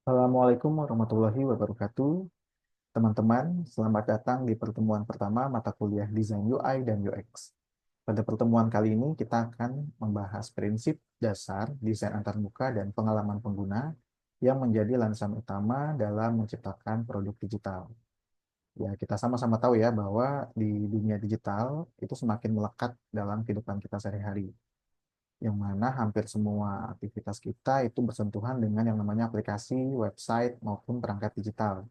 Assalamualaikum warahmatullahi wabarakatuh. Teman-teman, selamat datang di pertemuan pertama mata kuliah Desain UI dan UX. Pada pertemuan kali ini, kita akan membahas prinsip dasar desain antarmuka dan pengalaman pengguna yang menjadi landasan utama dalam menciptakan produk digital. Ya, kita sama-sama tahu ya bahwa di dunia digital itu semakin melekat dalam kehidupan kita sehari-hari, yang mana hampir semua aktivitas kita itu bersentuhan dengan yang namanya aplikasi, website, maupun perangkat digital.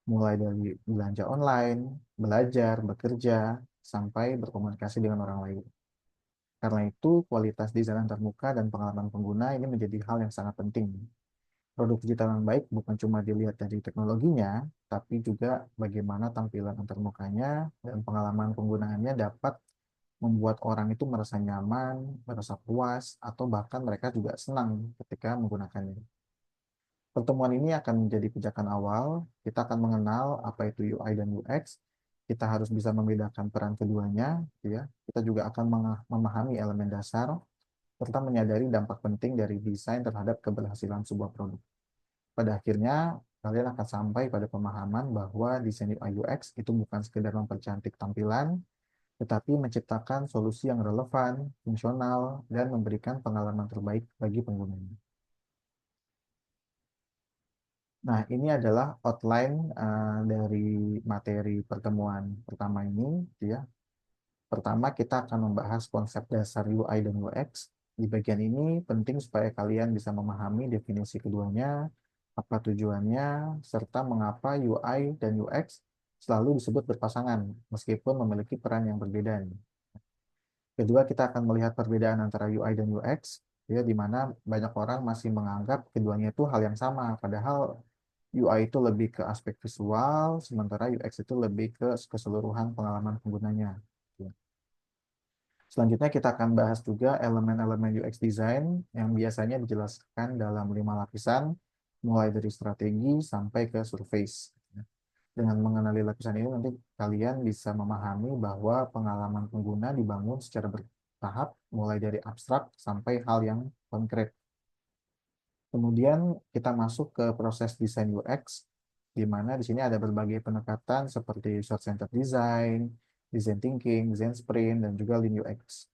Mulai dari belanja online, belajar, bekerja, sampai berkomunikasi dengan orang lain. Karena itu, kualitas desain antarmuka dan pengalaman pengguna ini menjadi hal yang sangat penting. Produk digital yang baik bukan cuma dilihat dari teknologinya, tapi juga bagaimana tampilan antarmukanya dan pengalaman penggunaannya dapat membuat orang itu merasa nyaman, merasa puas, atau bahkan mereka juga senang ketika menggunakannya. Pertemuan ini akan menjadi pijakan awal. Kita akan mengenal apa itu UI dan UX. Kita harus bisa membedakan peran keduanya, ya. Kita juga akan memahami elemen dasar serta menyadari dampak penting dari desain terhadap keberhasilan sebuah produk. Pada akhirnya, kalian akan sampai pada pemahaman bahwa desain UI UX itu bukan sekedar mempercantik tampilan, tetapi menciptakan solusi yang relevan, fungsional, dan memberikan pengalaman terbaik bagi penggunanya. Nah, ini adalah outline dari materi pertemuan pertama ini, ya. Pertama, kita akan membahas konsep dasar UI dan UX. Di bagian ini penting supaya kalian bisa memahami definisi keduanya, apa tujuannya, serta mengapa UI dan UX selalu disebut berpasangan, meskipun memiliki peran yang berbeda. Kedua, kita akan melihat perbedaan antara UI dan UX, ya, di mana banyak orang masih menganggap keduanya itu hal yang sama, padahal UI itu lebih ke aspek visual, sementara UX itu lebih ke keseluruhan pengalaman penggunanya. Selanjutnya kita akan bahas juga elemen-elemen UX design yang biasanya dijelaskan dalam 5 lapisan, mulai dari strategi sampai ke surface. Dengan mengenali lapisan ini, nanti kalian bisa memahami bahwa pengalaman pengguna dibangun secara bertahap, mulai dari abstrak sampai hal yang konkret. Kemudian kita masuk ke proses desain UX, di mana di sini ada berbagai pendekatan seperti short-centered design, design thinking, design sprint, dan juga lean UX.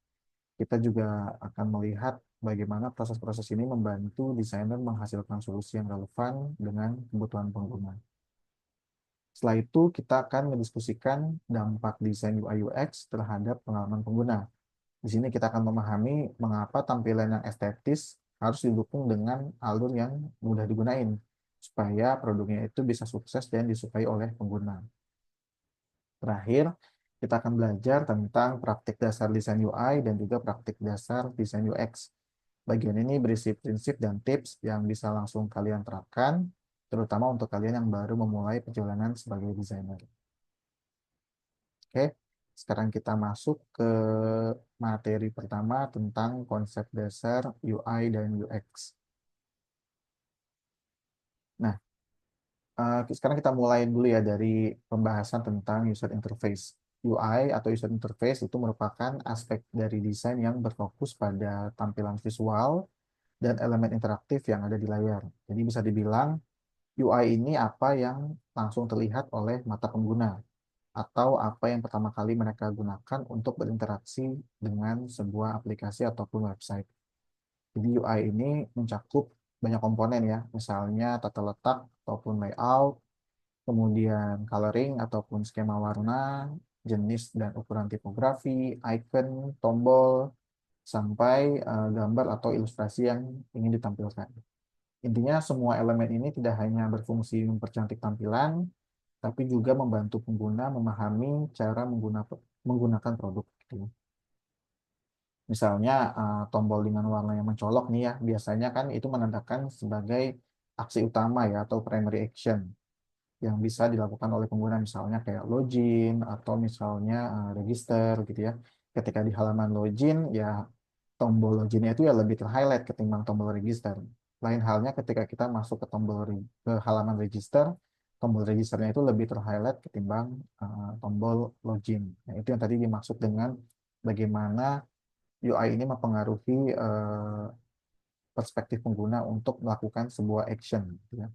Kita juga akan melihat bagaimana proses-proses ini membantu desainer menghasilkan solusi yang relevan dengan kebutuhan pengguna. Setelah itu, kita akan mendiskusikan dampak desain UI UX terhadap pengalaman pengguna. Di sini kita akan memahami mengapa tampilan yang estetis harus didukung dengan alur yang mudah digunain, supaya produknya itu bisa sukses dan disukai oleh pengguna. Terakhir, kita akan belajar tentang praktik dasar desain UI dan juga praktik dasar desain UX. Bagian ini berisi prinsip dan tips yang bisa langsung kalian terapkan, terutama untuk kalian yang baru memulai perjalanan sebagai desainer. Oke, sekarang kita masuk ke materi pertama tentang konsep dasar UI dan UX. Nah, sekarang kita mulai dulu ya dari pembahasan tentang user interface. UI atau user interface itu merupakan aspek dari desain yang berfokus pada tampilan visual dan elemen interaktif yang ada di layar. Jadi bisa dibilang UI ini apa yang langsung terlihat oleh mata pengguna atau apa yang pertama kali mereka gunakan untuk berinteraksi dengan sebuah aplikasi ataupun website. Jadi UI ini mencakup banyak komponen ya, misalnya tata letak ataupun layout, kemudian coloring ataupun skema warna, jenis dan ukuran tipografi, icon, tombol, sampai gambar atau ilustrasi yang ingin ditampilkan. Intinya semua elemen ini tidak hanya berfungsi mempercantik tampilan, tapi juga membantu pengguna memahami cara menggunakan produk. Gitu. Misalnya tombol dengan warna yang mencolok nih ya, biasanya kan itu menandakan sebagai aksi utama ya atau primary action yang bisa dilakukan oleh pengguna, misalnya kayak login atau misalnya register gitu ya. Ketika di halaman login ya tombol loginnya itu ya lebih terhighlight ketimbang tombol register. Lain halnya ketika kita masuk ke ke halaman register, tombol registernya itu lebih terhighlight ketimbang tombol login. Nah, itu yang tadi dimaksud dengan bagaimana UI ini mempengaruhi perspektif pengguna untuk melakukan sebuah action, gitu ya.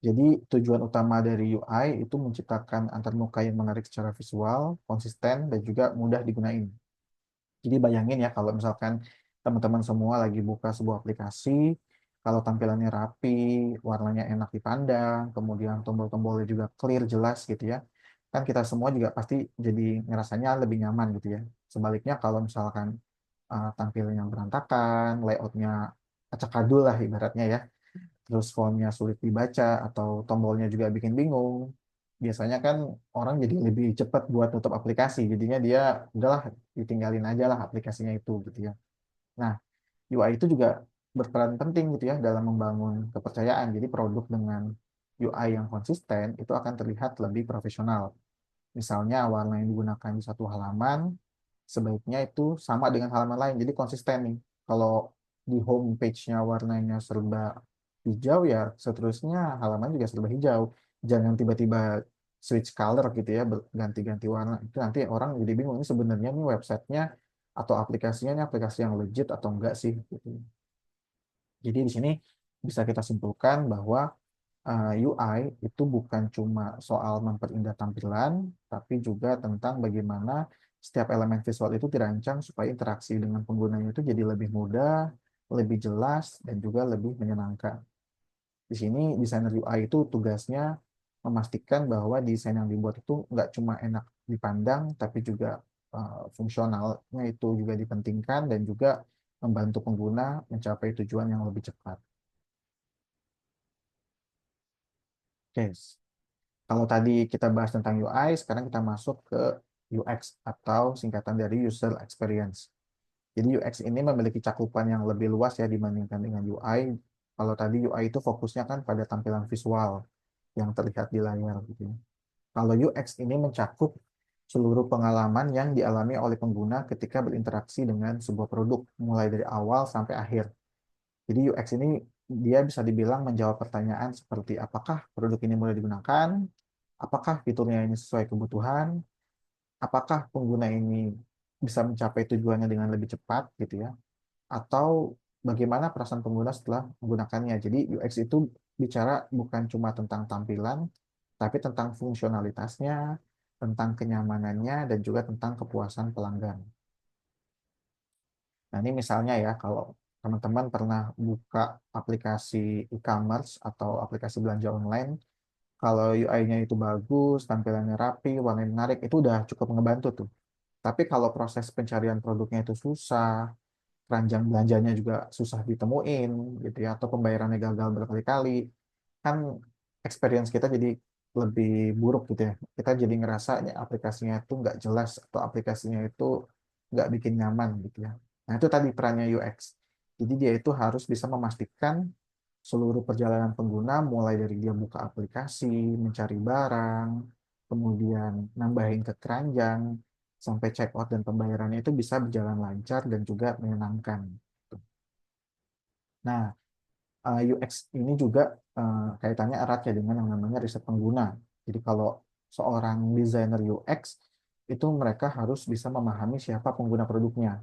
Jadi tujuan utama dari UI itu menciptakan antarmuka yang menarik secara visual, konsisten, dan juga mudah digunain. Jadi bayangin ya kalau misalkan teman-teman semua lagi buka sebuah aplikasi, kalau tampilannya rapi, warnanya enak dipandang, kemudian tombol-tombolnya juga clear, jelas gitu ya. Kan kita semua juga pasti jadi ngerasanya lebih nyaman gitu ya. Sebaliknya kalau misalkan tampilannya berantakan, layoutnya acak-adul lah ibaratnya ya, terus fontnya sulit dibaca atau tombolnya juga bikin bingung, biasanya kan orang jadi lebih cepat buat nutup aplikasi, jadinya dia udahlah ditinggalin aja lah aplikasinya itu gitu ya. Nah, UI itu juga berperan penting gitu ya dalam membangun kepercayaan. Jadi produk dengan UI yang konsisten itu akan terlihat lebih profesional. Misalnya warna yang digunakan di satu halaman sebaiknya itu sama dengan halaman lain. Jadi konsisten nih. Kalau di home page-nya warnanya serba hijau ya seterusnya halaman juga serba hijau. Jangan tiba-tiba switch color gitu ya, ganti-ganti warna. Itu nanti orang jadi bingung ini sebenarnya nih websitenya atau aplikasinya ini aplikasi yang legit atau enggak sih gitu. Jadi di sini bisa kita simpulkan bahwa UI itu bukan cuma soal memperindah tampilan, tapi juga tentang bagaimana setiap elemen visual itu dirancang supaya interaksi dengan penggunanya itu jadi lebih mudah, lebih jelas, dan juga lebih menyenangkan. Di sini desainer UI itu tugasnya memastikan bahwa desain yang dibuat itu nggak cuma enak dipandang, tapi juga fungsionalnya itu juga dipentingkan dan juga membantu pengguna mencapai tujuan yang lebih cepat. Oke, kalau tadi kita bahas tentang UI, sekarang kita masuk ke UX atau singkatan dari User Experience. Jadi UX ini memiliki cakupan yang lebih luas ya dibandingkan dengan UI. Kalau tadi UI itu fokusnya kan pada tampilan visual yang terlihat di layar gitu ya. Kalau UX ini mencakup seluruh pengalaman yang dialami oleh pengguna ketika berinteraksi dengan sebuah produk, mulai dari awal sampai akhir. Jadi UX ini dia bisa dibilang menjawab pertanyaan seperti apakah produk ini mudah digunakan, apakah fiturnya ini sesuai kebutuhan, apakah pengguna ini bisa mencapai tujuannya dengan lebih cepat gitu ya, atau bagaimana perasaan pengguna setelah menggunakannya. Jadi UX itu bicara bukan cuma tentang tampilan, tapi tentang fungsionalitasnya, tentang kenyamanannya, dan juga tentang kepuasan pelanggan. Nah, ini misalnya ya, kalau teman-teman pernah buka aplikasi e-commerce atau aplikasi belanja online, kalau UI-nya itu bagus, tampilannya rapi, warnanya menarik, itu udah cukup ngebantu tuh. Tapi kalau proses pencarian produknya itu susah, keranjang belanjanya juga susah ditemuin, gitu ya, atau pembayarannya gagal berkali-kali, kan experience kita jadi lebih buruk gitu ya. Kita jadi ngerasa ya, aplikasinya itu nggak jelas atau aplikasinya itu nggak bikin nyaman gitu ya. Nah itu tadi perannya UX. Jadi dia itu harus bisa memastikan seluruh perjalanan pengguna mulai dari dia buka aplikasi, mencari barang, kemudian nambahin ke keranjang, sampai check out dan pembayarannya itu bisa berjalan lancar dan juga menyenangkan. Nah, UX ini juga kaitannya erat ya dengan yang namanya riset pengguna. Jadi kalau seorang desainer UX itu mereka harus bisa memahami siapa pengguna produknya,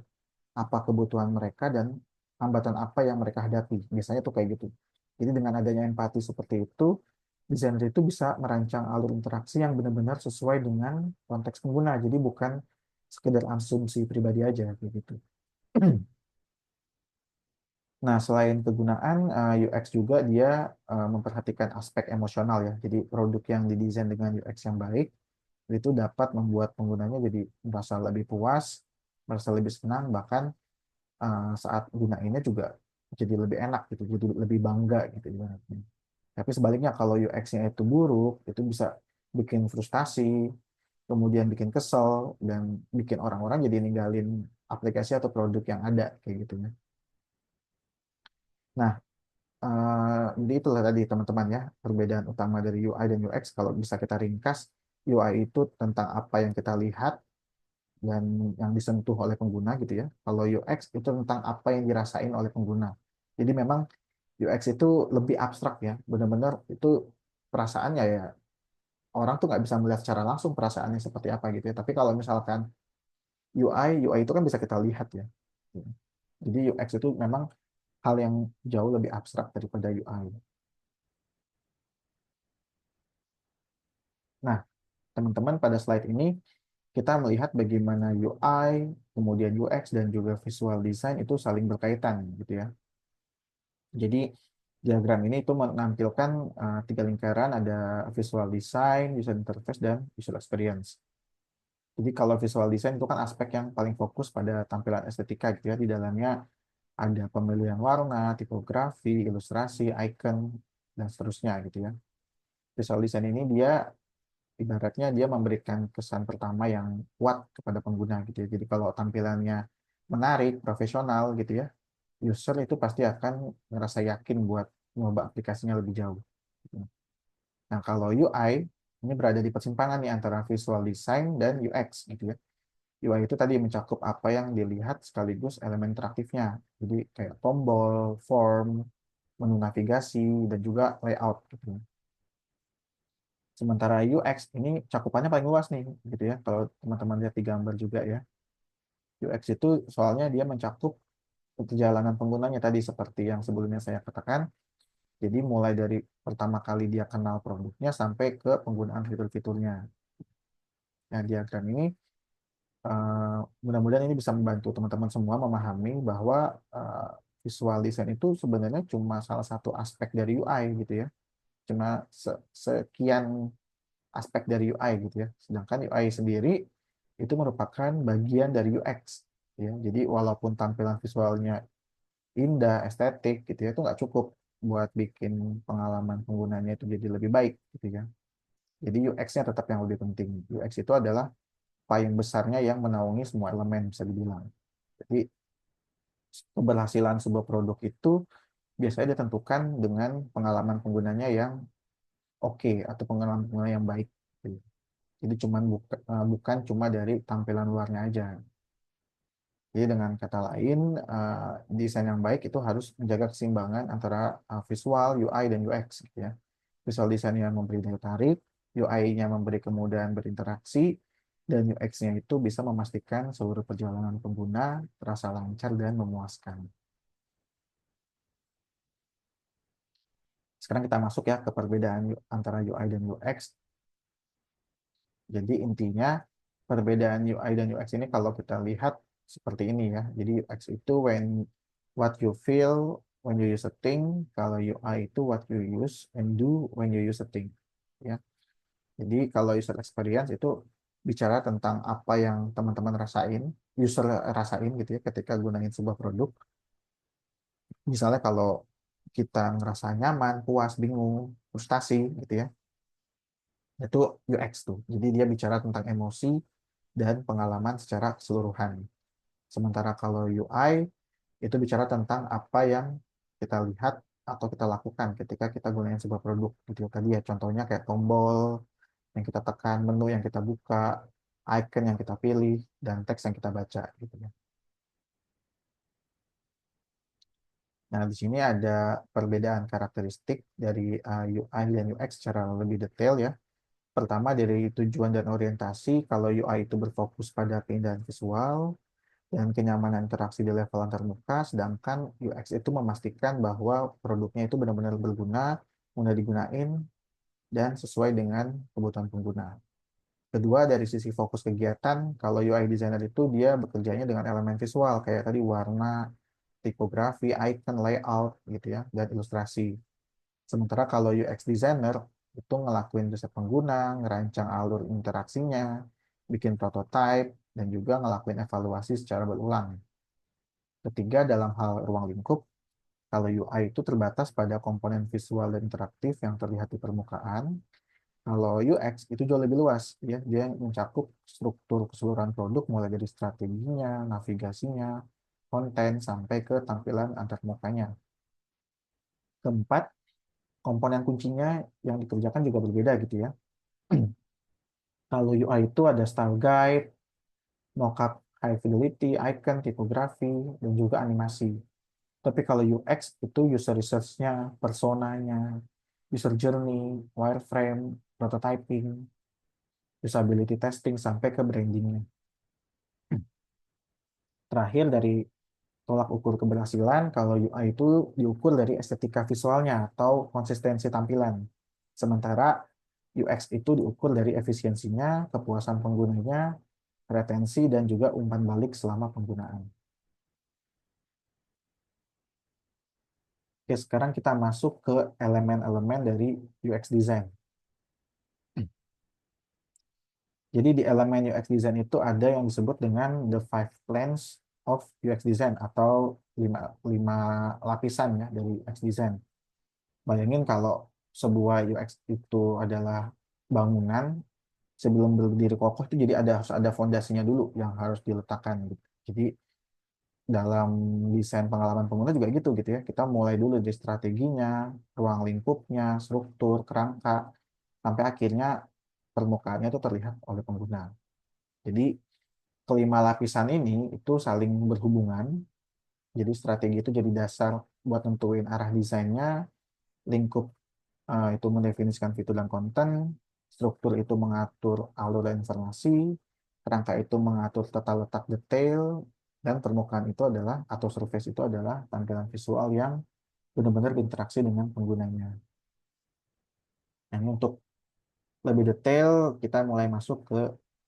apa kebutuhan mereka dan hambatan apa yang mereka hadapi. Biasanya tuh kayak gitu. Jadi dengan adanya empati seperti itu, desainer itu bisa merancang alur interaksi yang benar-benar sesuai dengan konteks pengguna. Jadi bukan sekedar asumsi pribadi aja kayak gitu. Nah, selain kegunaan, UX juga dia memperhatikan aspek emosional ya. Jadi produk yang didesain dengan UX yang baik itu dapat membuat penggunanya jadi merasa lebih puas, merasa lebih senang, bahkan saat gunainnya juga jadi lebih enak gitu, jadi lebih bangga gitu ibaratnya. Tapi sebaliknya kalau UX-nya itu buruk, itu bisa bikin frustasi, kemudian bikin kesel dan bikin orang-orang jadi ninggalin aplikasi atau produk yang ada kayak gitu ya. Nah, jadi itulah tadi teman-teman ya, perbedaan utama dari UI dan UX. Kalau bisa kita ringkas, UI itu tentang apa yang kita lihat dan yang disentuh oleh pengguna gitu ya. Kalau UX itu tentang apa yang dirasain oleh pengguna. Jadi memang UX itu lebih abstrak ya, benar-benar itu perasaannya ya, orang tuh nggak bisa melihat secara langsung perasaannya seperti apa gitu ya. Tapi kalau misalkan UI itu kan bisa kita lihat ya. Jadi UX itu memang hal yang jauh lebih abstrak daripada UI. Nah, teman-teman, pada slide ini kita melihat bagaimana UI, kemudian UX, dan juga visual design itu saling berkaitan gitu ya. Jadi diagram ini itu menampilkan tiga lingkaran, ada visual design, user interface, dan user experience. Jadi kalau visual design itu kan aspek yang paling fokus pada tampilan estetika gitu ya. Di dalamnya ada pemilihan warna, tipografi, ilustrasi, icon, dan seterusnya gitu ya. Visual design ini dia ibaratnya dia memberikan kesan pertama yang kuat kepada pengguna gitu ya. Jadi kalau tampilannya menarik, profesional gitu ya, user itu pasti akan ngerasa yakin buat nyoba aplikasinya lebih jauh. Gitu. Nah, kalau UI ini berada di persimpangan nih antara visual design dan UX gitu ya. UI itu tadi mencakup apa yang dilihat sekaligus elemen interaktifnya. Jadi kayak tombol, form, menu navigasi, dan juga layout gitu. Sementara UX ini cakupannya paling luas nih gitu ya. Kalau teman-teman lihat di gambar juga ya. UX itu soalnya dia mencakup perjalanan penggunanya tadi seperti yang sebelumnya saya katakan. Jadi mulai dari pertama kali dia kenal produknya sampai ke penggunaan fitur-fiturnya. Nah, diagram ini mudah-mudahan ini bisa membantu teman-teman semua memahami bahwa eh, visual design itu sebenarnya cuma salah satu aspek dari UI gitu ya. Cuma sekian aspek dari UI gitu ya. Sedangkan UI sendiri itu merupakan bagian dari UX ya. Jadi walaupun tampilan visualnya indah, estetik gitu ya, itu nggak cukup buat bikin pengalaman penggunanya itu jadi lebih baik gitu ya. Jadi UX-nya tetap yang lebih penting. UX itu adalah payung besarnya yang menaungi semua elemen bisa dibilang. Jadi keberhasilan sebuah produk itu biasanya ditentukan dengan pengalaman penggunanya yang oke atau pengalaman pengguna yang baik. Jadi bukan cuma dari tampilan luarnya aja. Jadi dengan kata lain, desain yang baik itu harus menjaga keseimbangan antara visual, UI, dan UX. Gitu ya. Visual design yang memberi daya tarik, UI-nya memberi kemudahan berinteraksi, dan UX-nya itu bisa memastikan seluruh perjalanan pengguna terasa lancar dan memuaskan. Sekarang kita masuk ya ke perbedaan antara UI dan UX. Jadi intinya perbedaan UI dan UX ini kalau kita lihat seperti ini ya. Jadi UX itu what you feel when you use a thing, kalau UI itu what you use and do when you use a thing. Ya. Jadi kalau user experience itu bicara tentang apa yang teman-teman rasain, user rasain gitu ya ketika gunain sebuah produk. Misalnya kalau kita ngerasa nyaman, puas, bingung, frustasi gitu ya. Itu UX tuh. Jadi dia bicara tentang emosi dan pengalaman secara keseluruhan. Sementara kalau UI itu bicara tentang apa yang kita lihat atau kita lakukan ketika kita gunain sebuah produk gitu tadi ya. Contohnya kayak tombol yang kita tekan, menu yang kita buka, icon yang kita pilih, dan teks yang kita baca gitu ya. Nah, di sini ada perbedaan karakteristik dari UI dan UX secara lebih detail ya. Pertama dari tujuan dan orientasi, kalau UI itu berfokus pada keindahan visual dan kenyamanan interaksi di level antar muka, sedangkan UX itu memastikan bahwa produknya itu benar-benar berguna, mudah digunain, dan sesuai dengan kebutuhan pengguna. Kedua, dari sisi fokus kegiatan, kalau UI designer itu dia bekerjanya dengan elemen visual, kayak tadi warna, tipografi, icon, layout, gitu ya, dan ilustrasi. Sementara kalau UX designer itu ngelakuin riset pengguna, ngerancang alur interaksinya, bikin prototype, dan juga ngelakuin evaluasi secara berulang. Ketiga, dalam hal ruang lingkup, kalau UI itu terbatas pada komponen visual dan interaktif yang terlihat di permukaan. Kalau UX itu jauh lebih luas, ya. Dia mencakup struktur keseluruhan produk mulai dari strateginya, navigasinya, konten, sampai ke tampilan antarmukanya. Keempat, komponen kuncinya yang dikerjakan juga berbeda gitu ya. Kalau UI itu ada style guide, mockup high fidelity, icon, tipografi, dan juga animasi. Tapi kalau UX itu user research-nya, personanya, user journey, wireframe, prototyping, usability testing, sampai ke brandingnya. Terakhir dari tolak ukur keberhasilan, kalau UI itu diukur dari estetika visualnya atau konsistensi tampilan. Sementara UX itu diukur dari efisiensinya, kepuasan penggunanya, retensi, dan juga umpan balik selama penggunaan. Oke, sekarang kita masuk ke elemen-elemen dari UX design. Jadi di elemen UX design itu ada yang disebut dengan the five plans of UX design atau lima lapisan ya dari UX design. Bayangin kalau sebuah UX itu adalah bangunan, sebelum berdiri kokoh itu jadi harus ada fondasinya dulu yang harus diletakkan gitu. Jadi dalam desain pengalaman pengguna juga gitu ya. Kita mulai dulu dari strateginya, ruang lingkupnya, struktur, kerangka, sampai akhirnya permukaannya itu terlihat oleh pengguna. Jadi kelima lapisan ini itu saling berhubungan. Jadi strategi itu jadi dasar buat nentuin arah desainnya, lingkup itu mendefinisikan fitur dan konten, struktur itu mengatur alur dan informasi, kerangka itu mengatur tata letak detail, dan permukaan itu adalah atau surface itu adalah tampilan visual yang benar-benar berinteraksi dengan penggunanya. Nah, ini untuk lebih detail kita mulai masuk ke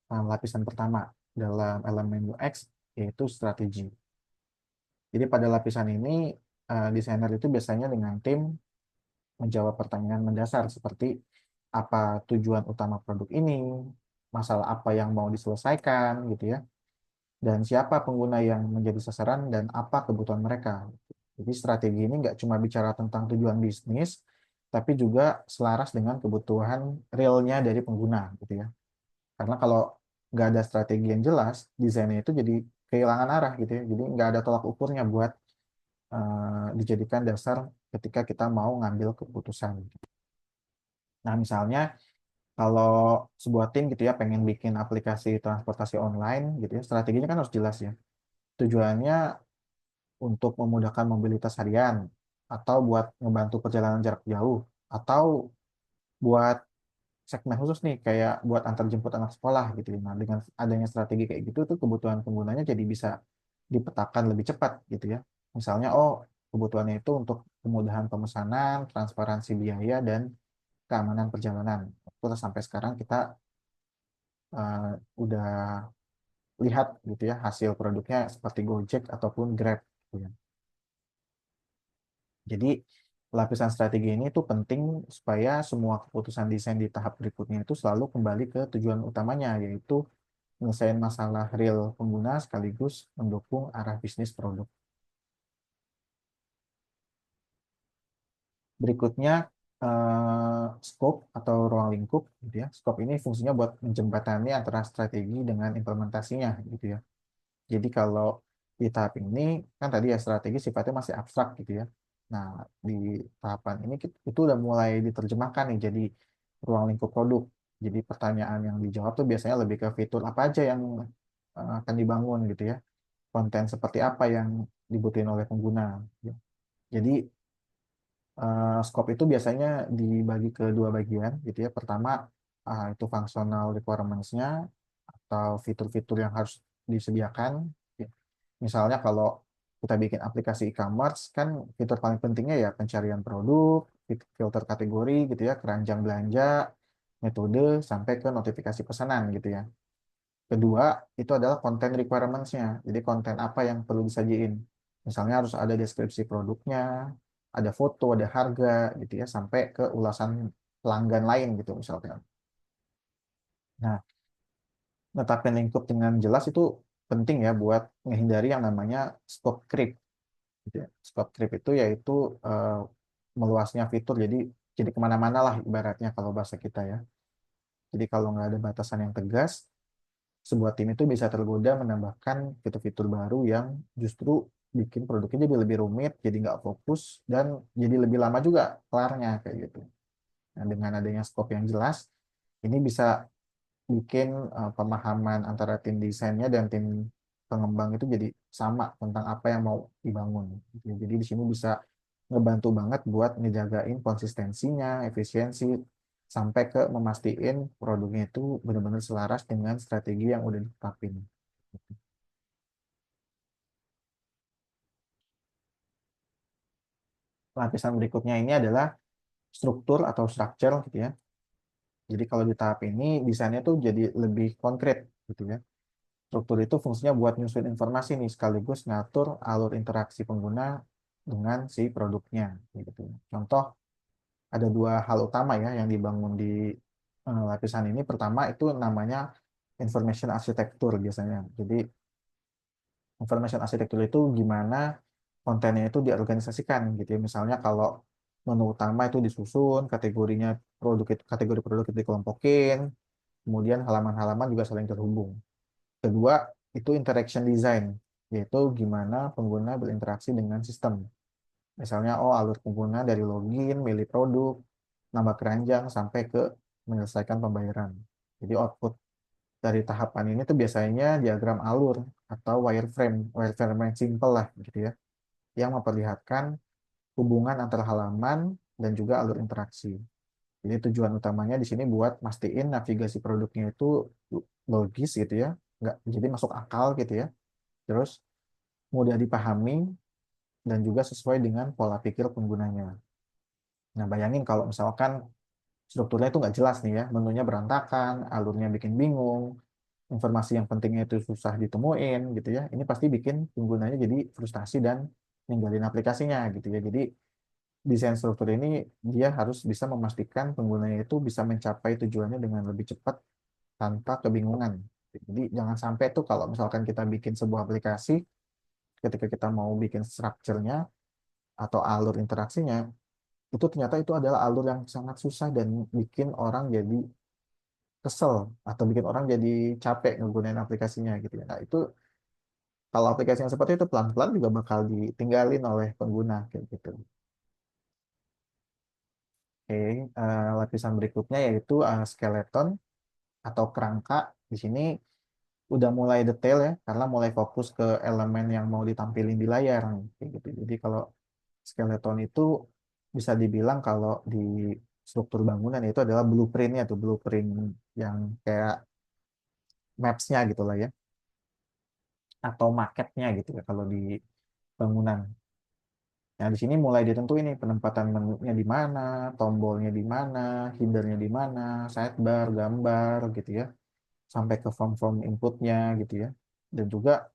lapisan pertama dalam elemen UX yaitu strategi. Jadi pada lapisan ini desainer itu biasanya dengan tim menjawab pertanyaan mendasar seperti apa tujuan utama produk ini, masalah apa yang mau diselesaikan gitu ya, dan siapa pengguna yang menjadi sasaran dan apa kebutuhan mereka. Jadi strategi ini nggak cuma bicara tentang tujuan bisnis, tapi juga selaras dengan kebutuhan realnya dari pengguna gitu ya. Karena kalau nggak ada strategi yang jelas, desainnya itu jadi kehilangan arah gitu ya. Jadi nggak ada tolak ukurnya buat dijadikan dasar ketika kita mau ngambil keputusan. Nah, misalnya kalau sebuah tim gitu ya pengen bikin aplikasi transportasi online gitu ya, strateginya kan harus jelas ya. Tujuannya untuk memudahkan mobilitas harian atau buat membantu perjalanan jarak jauh atau buat segmen khusus nih kayak buat antar jemput anak sekolah gitu ya. Nah, dengan adanya strategi kayak gitu tuh kebutuhan penggunanya jadi bisa dipetakan lebih cepat gitu ya. Misalnya oh kebutuhannya itu untuk kemudahan pemesanan, transparansi biaya dan keamanan perjalanan. Terus sampai sekarang kita udah lihat gitu ya hasil produknya seperti Gojek ataupun Grab gitu ya. Jadi lapisan strategi ini tuh penting supaya semua keputusan desain di tahap berikutnya itu selalu kembali ke tujuan utamanya yaitu menyelesaikan masalah real pengguna sekaligus mendukung arah bisnis produk. Berikutnya scope atau ruang lingkup gitu ya. Scope ini fungsinya buat menjembatani antara strategi dengan implementasinya gitu ya. Jadi kalau di tahap ini kan tadi ya strategi sifatnya masih abstrak gitu ya. Nah, di tahapan ini itu udah mulai diterjemahkan nih jadi ruang lingkup produk. Jadi pertanyaan yang dijawab tuh biasanya lebih ke fitur apa aja yang akan dibangun gitu ya. Konten seperti apa yang dibutuhin oleh pengguna. Jadi scope itu biasanya dibagi ke dua bagian gitu ya. Pertama itu functional requirements-nya atau fitur-fitur yang harus disediakan. Ya. Misalnya kalau kita bikin aplikasi e-commerce kan fitur paling pentingnya ya pencarian produk, filter kategori gitu ya, keranjang belanja, metode sampai ke notifikasi pesanan gitu ya. Kedua, itu adalah konten requirements-nya. Jadi konten apa yang perlu disajiin. Misalnya harus ada deskripsi produknya, ada foto, ada harga gitu ya, sampai ke ulasan pelanggan lain gitu misalnya. Nah, netapin lingkup dengan jelas itu penting ya buat menghindari yang namanya scope creep. Gitu ya. Scope creep itu yaitu eh, meluasnya fitur, jadi kemana-mana lah ibaratnya kalau bahasa kita ya. Jadi kalau nggak ada batasan yang tegas, sebuah tim itu bisa tergoda menambahkan fitur-fitur baru yang justru bikin produknya jadi lebih rumit, jadi nggak fokus, dan jadi lebih lama juga kelarnya kayak gitu. Nah, dengan adanya scope yang jelas, ini bisa bikin pemahaman antara tim desainnya dan tim pengembang itu jadi sama tentang apa yang mau dibangun. Gitu ya. Jadi di sini bisa ngebantu banget buat ngejagain konsistensinya, efisiensi, sampai ke memastiin produknya itu benar-benar selaras dengan strategi yang udah ditetapin. Lapisan berikutnya ini adalah struktur atau structure gitu ya. Jadi kalau di tahap ini desainnya tuh jadi lebih konkret gitu ya. Struktur itu fungsinya buat nyusun informasi nih sekaligus ngatur alur interaksi pengguna dengan si produknya gitu. Contoh ada dua hal utama ya yang dibangun di lapisan ini. Pertama itu namanya information architecture biasanya. Jadi information architecture itu gimana kontennya itu diorganisasikan gitu ya. Misalnya kalau menu utama itu disusun, kategorinya kategori produk itu dikelompokin, kemudian halaman-halaman juga saling terhubung. Kedua, itu interaction design, yaitu gimana pengguna berinteraksi dengan sistem. Misalnya, oh alur pengguna dari login, milih produk, nambah keranjang, sampai ke menyelesaikan pembayaran. Jadi output dari tahapan ini tuh biasanya diagram alur atau wireframe yang simple lah gitu ya, yang memperlihatkan hubungan antar halaman dan juga alur interaksi. Jadi tujuan utamanya di sini buat mastiin navigasi produknya itu logis gitu ya, nggak jadi masuk akal gitu ya, terus mudah dipahami dan juga sesuai dengan pola pikir penggunanya. Nah, bayangin kalau misalkan strukturnya itu nggak jelas nih ya, menunya berantakan, alurnya bikin bingung, informasi yang pentingnya itu susah ditemuin gitu ya. Ini pasti bikin penggunanya jadi frustasi dan ninggalin aplikasinya gitu ya. Jadi desain struktur ini dia harus bisa memastikan penggunanya itu bisa mencapai tujuannya dengan lebih cepat tanpa kebingungan. Jadi jangan sampai tuh kalau misalkan kita bikin sebuah aplikasi, ketika kita mau bikin strukturnya atau alur interaksinya, itu ternyata itu adalah alur yang sangat susah dan bikin orang jadi kesel atau bikin orang jadi capek ngegunain aplikasinya gitu ya. Nah, itu kalau aplikasi yang seperti itu pelan-pelan juga bakal ditinggalin oleh pengguna kayak gitu. Oke, lapisan berikutnya yaitu skeleton atau kerangka. Di sini udah mulai detail ya, karena mulai fokus ke elemen yang mau ditampilin di layar nih, kayak gitu. Jadi kalau skeleton itu bisa dibilang kalau di struktur bangunan itu adalah blueprintnya tuh, blueprint yang kayak maps-nya gitu lah ya, atau marketnya gitu ya kalau di bangunan. Nah, di sini mulai ditentuin nih penempatan menunya di mana, tombolnya di mana, hindernya di mana, sidebar, gambar gitu ya, sampai ke form-form inputnya gitu ya. Dan juga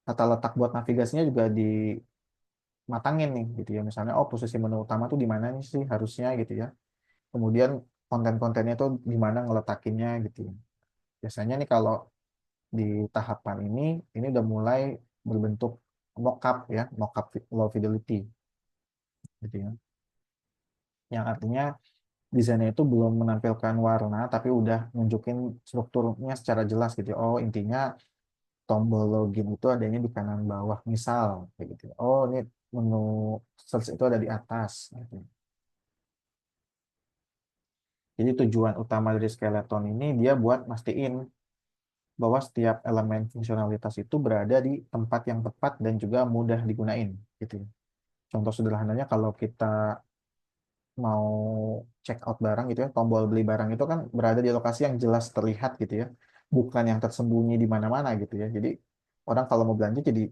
tata letak buat navigasinya juga dimatangin nih gitu ya. Misalnya, oh posisi menu utama tuh di mana nih sih harusnya gitu ya. Kemudian konten-kontennya tuh di mana ngeletakinnya gitu ya. Biasanya nih kalau di tahapan ini udah mulai berbentuk mockup ya, mockup low fidelity gitu ya. Yang artinya desainnya itu belum menampilkan warna, tapi udah nunjukin strukturnya secara jelas gitu ya. Oh, intinya tombol login itu adanya di kanan bawah, misal kayak gitu. Oh, ini menu search itu ada di atas. Gitu. Jadi tujuan utama dari skeleton ini dia buat mastiin bahwa setiap elemen fungsionalitas itu berada di tempat yang tepat dan juga mudah digunain. Gitu. Contoh sederhananya kalau kita mau check out barang gitu ya, tombol beli barang itu kan berada di lokasi yang jelas terlihat gitu ya, bukan yang tersembunyi di mana-mana gitu ya. Jadi orang kalau mau belanja jadi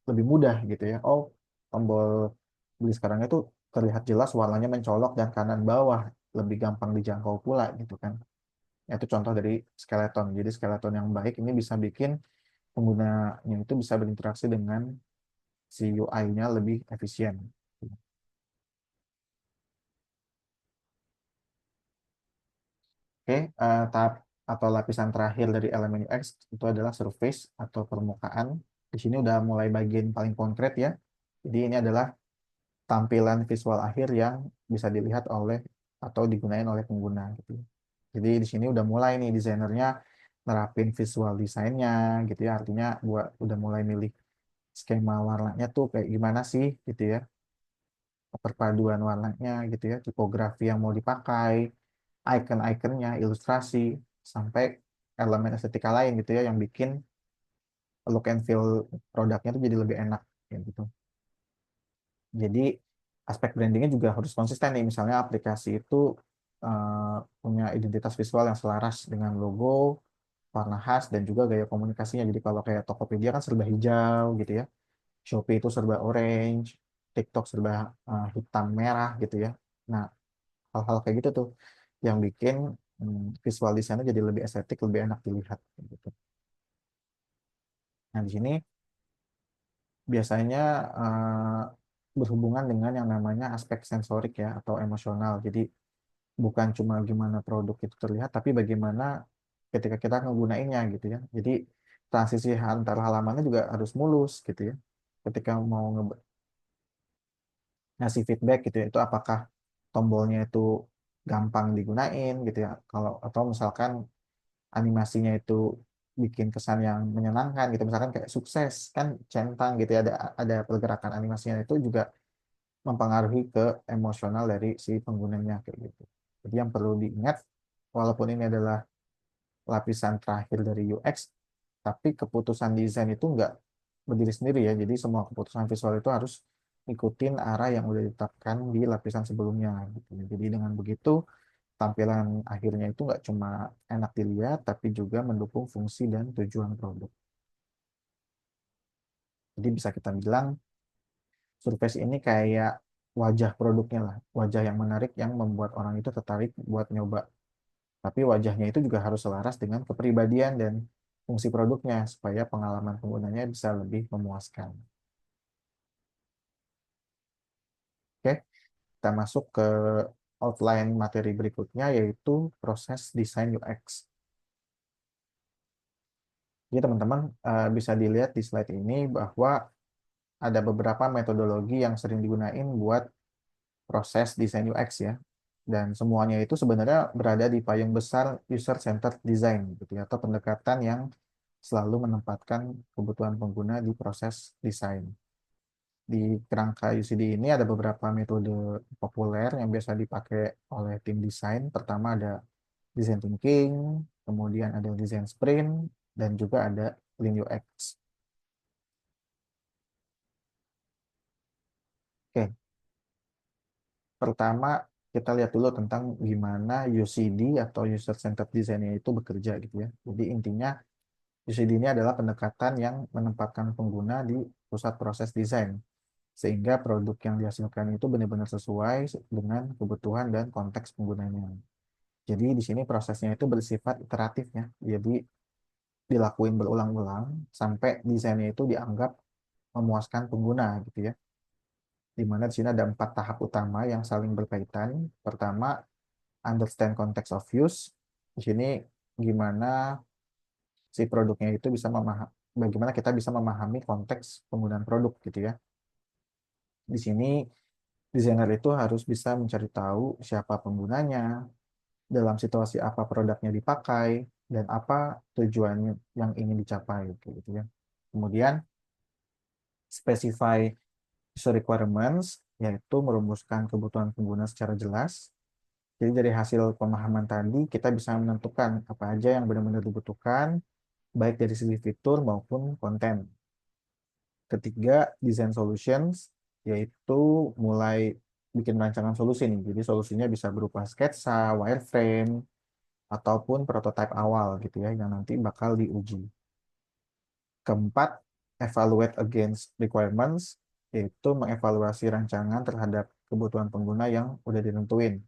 lebih mudah gitu ya. Oh, tombol beli sekarang itu terlihat jelas warnanya mencolok dan kanan bawah lebih gampang dijangkau pula gitu kan. Itu contoh dari skeleton. Jadi skeleton yang baik ini bisa bikin penggunanya itu bisa berinteraksi dengan si UI-nya lebih efisien. Oke, tahap atau lapisan terakhir dari elemen UX itu adalah surface atau permukaan. Di sini udah mulai bagian paling konkret ya. Jadi ini adalah tampilan visual akhir yang bisa dilihat oleh atau digunakan oleh pengguna gitu. Jadi di sini udah mulai nih desainernya nerapin visual desainnya gitu ya. Artinya buat udah mulai milih skema warnanya tuh kayak gimana sih gitu ya. Perpaduan warnanya gitu ya, tipografi yang mau dipakai, icon-iconnya, ilustrasi, sampai elemen estetika lain gitu ya yang bikin look and feel produknya tuh jadi lebih enak ya gitu. Jadi aspek brandingnya juga harus konsisten nih. Misalnya aplikasi itu punya identitas visual yang selaras dengan logo, warna khas, dan juga gaya komunikasinya. Jadi kalau kayak Tokopedia kan serba hijau gitu ya, Shopee itu serba orange, TikTok serba hitam merah gitu ya. Nah, hal-hal kayak gitu tuh yang bikin visual desainnya jadi lebih estetik, lebih enak dilihat gitu. Nah, di sini biasanya berhubungan dengan yang namanya aspek sensorik ya atau emosional. Jadi bukan cuma gimana produk itu terlihat, tapi bagaimana ketika kita ngegunainnya gitu ya. Jadi transisi antar halamannya juga harus mulus gitu ya. Ketika mau ngasih feedback gitu ya, itu apakah tombolnya itu gampang digunain gitu ya. Kalau atau misalkan animasinya itu bikin kesan yang menyenangkan gitu, misalkan kayak sukses kan centang gitu ya, ada pergerakan animasinya itu juga mempengaruhi ke emosional dari si penggunanya kayak gitu. Jadi yang perlu diingat, walaupun ini adalah lapisan terakhir dari UX, tapi keputusan desain itu nggak berdiri sendiri ya. Jadi semua keputusan visual itu harus ikutin arah yang udah ditetapkan di lapisan sebelumnya gitu. Jadi dengan begitu tampilan akhirnya itu nggak cuma enak dilihat, tapi juga mendukung fungsi dan tujuan produk. Jadi bisa kita bilang surface ini kayak wajah produknya lah, wajah yang menarik yang membuat orang itu tertarik buat nyoba. Tapi wajahnya itu juga harus selaras dengan kepribadian dan fungsi produknya supaya pengalaman penggunanya bisa lebih memuaskan. Oke, kita masuk ke outline materi berikutnya yaitu proses desain UX. Jadi teman-teman bisa dilihat di slide ini bahwa ada beberapa metodologi yang sering digunain buat proses desain UX ya. Dan semuanya itu sebenarnya berada di payung besar user-centered design gitu ya, atau pendekatan yang selalu menempatkan kebutuhan pengguna di proses desain. Di kerangka UCD ini ada beberapa metode populer yang biasa dipakai oleh tim desain. Pertama ada design thinking, kemudian ada design sprint, dan juga ada lean UX. Oke, pertama kita lihat dulu tentang gimana UCD atau user centered design itu bekerja gitu ya. Jadi intinya UCD ini adalah pendekatan yang menempatkan pengguna di pusat proses desain sehingga produk yang dihasilkan itu benar-benar sesuai dengan kebutuhan dan konteks penggunanya. Jadi di sini prosesnya itu bersifat iteratif ya. Jadi dilakuin berulang-ulang sampai desainnya itu dianggap memuaskan pengguna gitu ya. Di mana di sini ada 4 tahap utama yang saling berkaitan. Pertama, understand context of use. Di sini gimana si produknya itu bisa memahami, bagaimana kita bisa memahami konteks penggunaan produk gitu ya. Di sini desainer itu harus bisa mencari tahu siapa penggunanya, dalam situasi apa produknya dipakai, dan apa tujuannya yang ingin dicapai gitu ya. Kemudian specify user requirements, yaitu merumuskan kebutuhan pengguna secara jelas. Jadi dari hasil pemahaman tadi kita bisa menentukan apa aja yang benar-benar dibutuhkan, baik dari segi fitur maupun konten. Ketiga, design solutions, yaitu mulai bikin rancangan solusi nih. Jadi solusinya bisa berupa sketsa, wireframe, ataupun prototipe awal gitu ya, yang nanti bakal diuji. Keempat, evaluate against requirements, yaitu mengevaluasi rancangan terhadap kebutuhan pengguna yang udah ditentuin.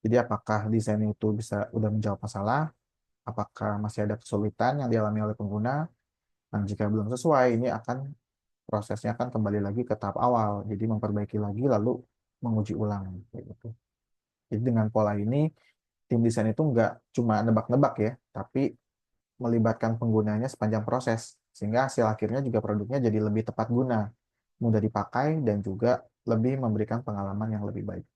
Jadi apakah desain itu bisa udah menjawab masalah, apakah masih ada kesulitan yang dialami oleh pengguna, dan jika belum sesuai, ini akan prosesnya akan kembali lagi ke tahap awal, jadi memperbaiki lagi lalu menguji ulang kayak gitu. Jadi dengan pola ini tim desain itu nggak cuma nebak-nebak ya, tapi melibatkan penggunanya sepanjang proses sehingga hasil akhirnya juga produknya jadi lebih tepat guna, mudah dipakai dan juga lebih memberikan pengalaman yang lebih baik.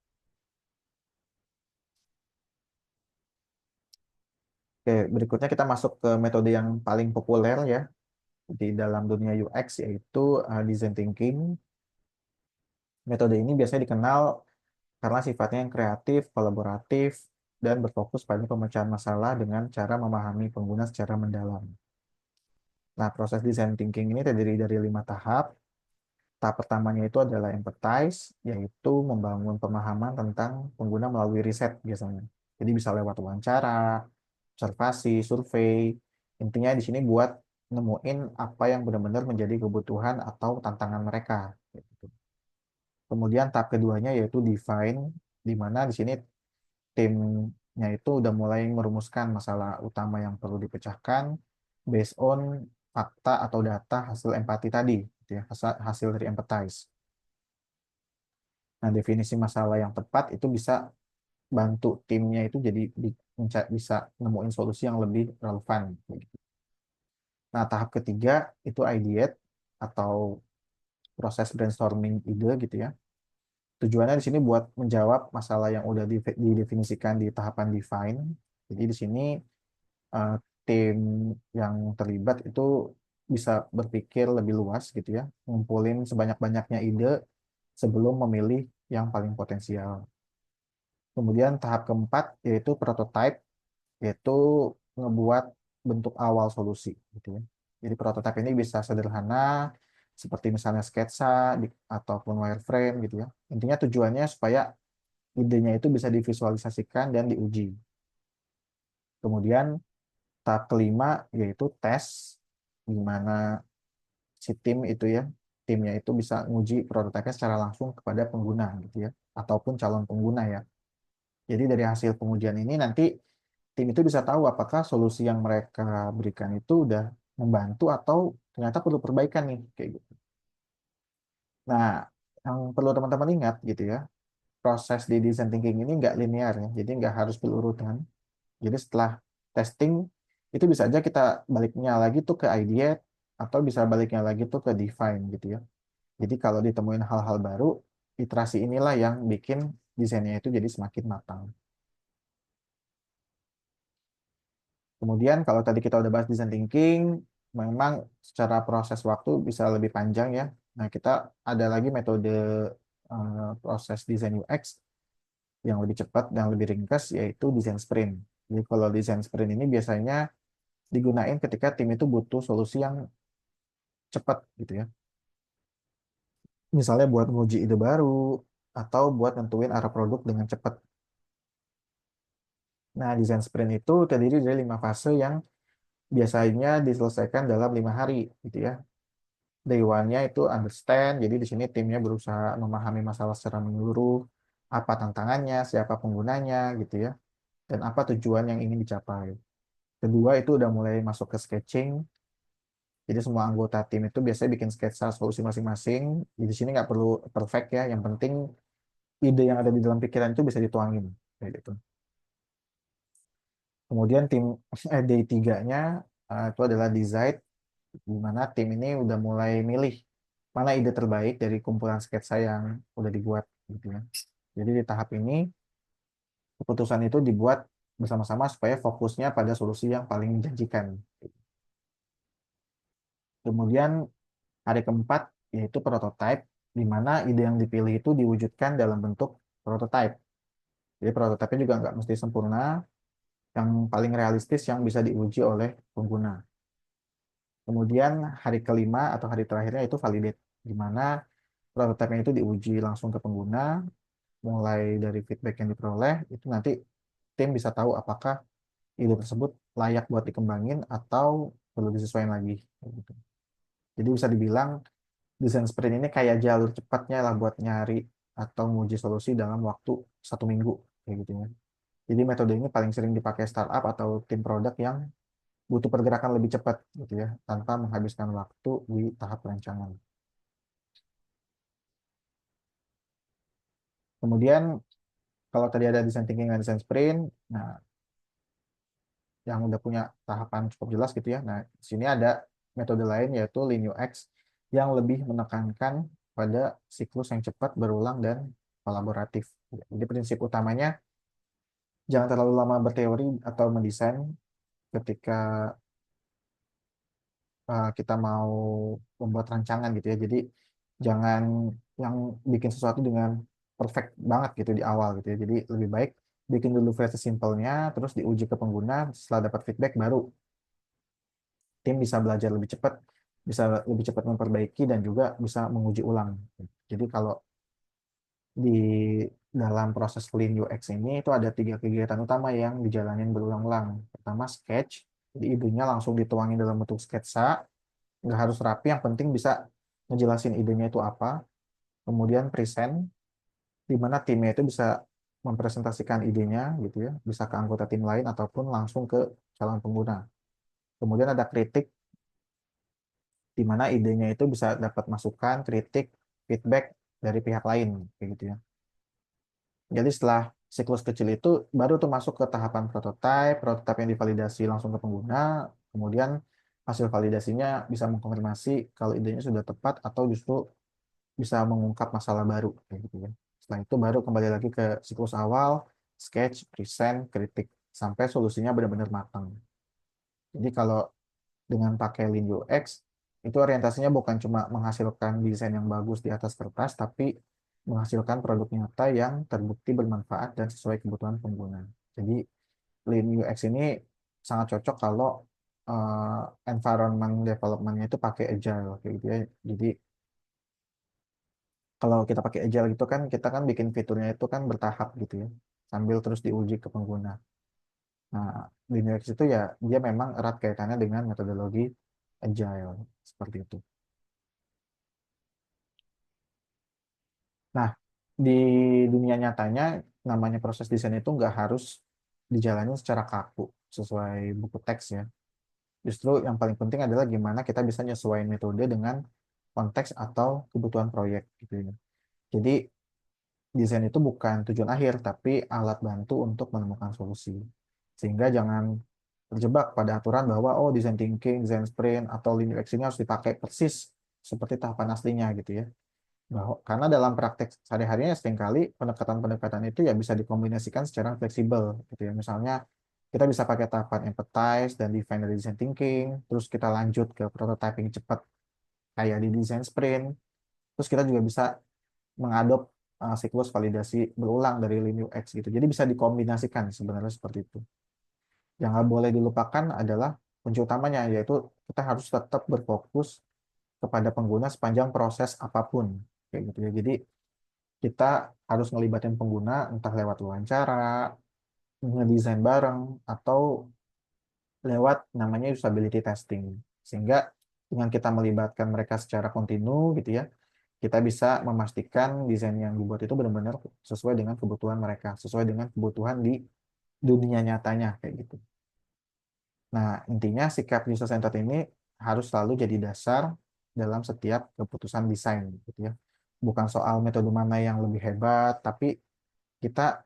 Oke, berikutnya kita masuk ke metode yang paling populer ya di dalam dunia UX yaitu design thinking. Metode ini biasanya dikenal karena sifatnya yang kreatif, kolaboratif, dan berfokus pada pemecahan masalah dengan cara memahami pengguna secara mendalam. Nah, proses design thinking ini terdiri dari 5 tahap. Tahap pertamanya itu adalah empathize, yaitu membangun pemahaman tentang pengguna melalui riset biasanya. Jadi bisa lewat wawancara, observasi, survei. Intinya di sini buat nemuin apa yang benar-benar menjadi kebutuhan atau tantangan mereka. Gitu. Kemudian tahap keduanya yaitu define, di mana di sini tim yaitu udah mulai merumuskan masalah utama yang perlu dipecahkan based on fakta atau data hasil empati tadi, gitu ya, hasil dari empathize. Nah, definisi masalah yang tepat itu bisa bantu timnya itu jadi bisa nemuin solusi yang lebih relevan. Gitu. Nah, tahap ketiga itu ideate atau proses brainstorming ide gitu ya. Tujuannya di sini buat menjawab masalah yang udah didefinisikan di tahapan define. Jadi di sini eh, tim yang terlibat itu bisa berpikir lebih luas gitu ya, ngumpulin sebanyak-banyaknya ide sebelum memilih yang paling potensial. Kemudian tahap keempat yaitu prototype, yaitu ngebuat bentuk awal solusi gitu ya. Jadi prototipe ini bisa sederhana seperti misalnya sketsa ataupun wireframe gitu ya. Intinya tujuannya supaya idenya itu bisa divisualisasikan dan diuji. Kemudian tahap kelima yaitu tes, di mana si timnya itu bisa nguji prototipe secara langsung kepada pengguna gitu ya, ataupun calon pengguna ya. Jadi dari hasil pengujian ini nanti tim itu bisa tahu apakah solusi yang mereka berikan itu udah membantu atau ternyata perlu perbaikan nih kayak gitu. Nah, yang perlu teman-teman ingat gitu ya, proses di design thinking ini nggak linear ya, jadi nggak harus berurutan. Jadi setelah testing itu bisa aja kita baliknya lagi tuh ke ideate atau bisa baliknya lagi tuh ke define gitu ya. Jadi kalau ditemuin hal-hal baru, iterasi inilah yang bikin desainnya itu jadi semakin matang. Kemudian kalau tadi kita udah bahas design thinking, memang secara proses waktu bisa lebih panjang ya. Nah, kita ada lagi metode proses desain UX yang lebih cepat dan lebih ringkas, yaitu desain sprint. Jadi kalau desain sprint ini biasanya digunain ketika tim itu butuh solusi yang cepat gitu ya. Misalnya buat nguji ide baru atau buat nentuin arah produk dengan cepat. Nah, desain sprint itu terdiri dari 5 fase yang biasanya diselesaikan dalam 5 hari gitu ya. Day one-nya itu understand, jadi di sini timnya berusaha memahami masalah secara menyeluruh, apa tantangannya, siapa penggunanya gitu ya, dan apa tujuan yang ingin dicapai. Kedua itu udah mulai masuk ke sketching, jadi semua anggota tim itu biasanya bikin sketsa solusi masing-masing. Di sini nggak perlu perfect ya, yang penting ide yang ada di dalam pikiran itu bisa dituangin kayak gitu. Kemudian day tiganya itu adalah design, di mana tim ini udah mulai milih mana ide terbaik dari kumpulan sketsa yang udah dibuat gitu ya. Jadi di tahap ini keputusan itu dibuat bersama-sama supaya fokusnya pada solusi yang paling menjanjikan. Kemudian hari keempat yaitu prototype, di mana ide yang dipilih itu diwujudkan dalam bentuk prototype. Jadi prototipe juga nggak mesti sempurna, yang paling realistis yang bisa diuji oleh pengguna. Kemudian hari kelima atau hari terakhirnya itu validate, di mana prototipe itu diuji langsung ke pengguna, mulai dari feedback yang diperoleh, itu nanti tim bisa tahu apakah ide tersebut layak buat dikembangin atau perlu disesuaikan lagi. Gitu. Jadi bisa dibilang desain sprint ini kayak jalur cepatnya lah buat nyari atau menguji solusi dalam waktu 1 minggu kayak gitu ya. Jadi metode ini paling sering dipakai startup atau tim produk yang butuh pergerakan lebih cepat gitu ya, tanpa menghabiskan waktu di tahap perancangan. Kemudian kalau tadi ada design thinking dan design sprint, nah yang udah punya tahapan cukup jelas gitu ya. Nah, di sini ada metode lain yaitu Lean UX yang lebih menekankan pada siklus yang cepat, berulang, dan kolaboratif. Jadi prinsip utamanya jangan terlalu lama berteori atau mendesain ketika kita mau membuat rancangan gitu ya. Jadi jangan yang bikin sesuatu dengan perfect banget gitu di awal gitu ya. Jadi lebih baik bikin dulu versi simpelnya, terus diuji ke pengguna, setelah dapat feedback baru tim bisa belajar lebih cepat, bisa lebih cepat memperbaiki dan juga bisa menguji ulang. Jadi kalau di dalam proses Lean UX ini itu ada 3 kegiatan utama yang dijalanin berulang-ulang. Pertama sketch, jadi idenya langsung dituangin dalam bentuk sketsa, nggak harus rapi, yang penting bisa ngejelasin idenya itu apa. Kemudian present, di mana timnya itu bisa mempresentasikan idenya gitu ya, bisa ke anggota tim lain ataupun langsung ke calon pengguna. Kemudian ada kritik, di mana idenya itu bisa dapat masukan, kritik, feedback dari pihak lain, kayak gitu ya. Jadi setelah siklus kecil itu baru tuh masuk ke tahapan prototype, prototype yang divalidasi langsung ke pengguna, kemudian hasil validasinya bisa mengkonfirmasi kalau idenya sudah tepat atau justru bisa mengungkap masalah baru, kayak gitu ya. Setelah itu baru kembali lagi ke siklus awal, sketch, present, kritik, sampai solusinya benar-benar matang. Jadi kalau dengan pakai Lean UX, itu orientasinya bukan cuma menghasilkan desain yang bagus di atas kertas, tapi menghasilkan produk nyata yang terbukti bermanfaat dan sesuai kebutuhan pengguna. Jadi Lean UX ini sangat cocok kalau environment development-nya itu pakai agile kayak gitu ya. Jadi kalau kita pakai agile gitu kan, kita kan bikin fiturnya itu kan bertahap gitu ya, sambil terus diuji ke pengguna. Nah, Lean UX itu ya dia memang erat kaitannya dengan metodologi agile seperti itu. Nah, di dunia nyatanya namanya proses desain itu nggak harus dijalani secara kaku sesuai buku teks ya. Justru yang paling penting adalah gimana kita bisa nyesuaiin metode dengan konteks atau kebutuhan proyek gitu ya. Jadi desain itu bukan tujuan akhir, tapi alat bantu untuk menemukan solusi. Sehingga jangan terjebak pada aturan bahwa oh design thinking, design sprint, atau Lean UX ini harus dipakai persis seperti tahapan aslinya gitu ya. Bahwa, karena dalam praktek sehari-harinya seringkali pendekatan-pendekatan itu ya bisa dikombinasikan secara fleksibel gitu ya. Misalnya kita bisa pakai tahapan empathize dan define dari design thinking, terus kita lanjut ke prototyping cepat kayak di design sprint, terus kita juga bisa mengadop siklus validasi berulang dari Lean UX gitu. Jadi bisa dikombinasikan sebenarnya seperti itu. Yang nggak boleh dilupakan adalah kunci utamanya, yaitu kita harus tetap berfokus kepada pengguna sepanjang proses apapun kayak gitu ya. Jadi kita harus ngelibatin pengguna entah lewat wawancara, ngedesain bareng, atau lewat namanya usability testing. Sehingga dengan kita melibatkan mereka secara kontinu gitu ya, kita bisa memastikan desain yang dibuat itu benar-benar sesuai dengan kebutuhan mereka, sesuai dengan kebutuhan di dunia nyatanya kayak gitu. Nah, intinya sikap user centered ini harus selalu jadi dasar dalam setiap keputusan desain gitu ya. Bukan soal metode mana yang lebih hebat, tapi kita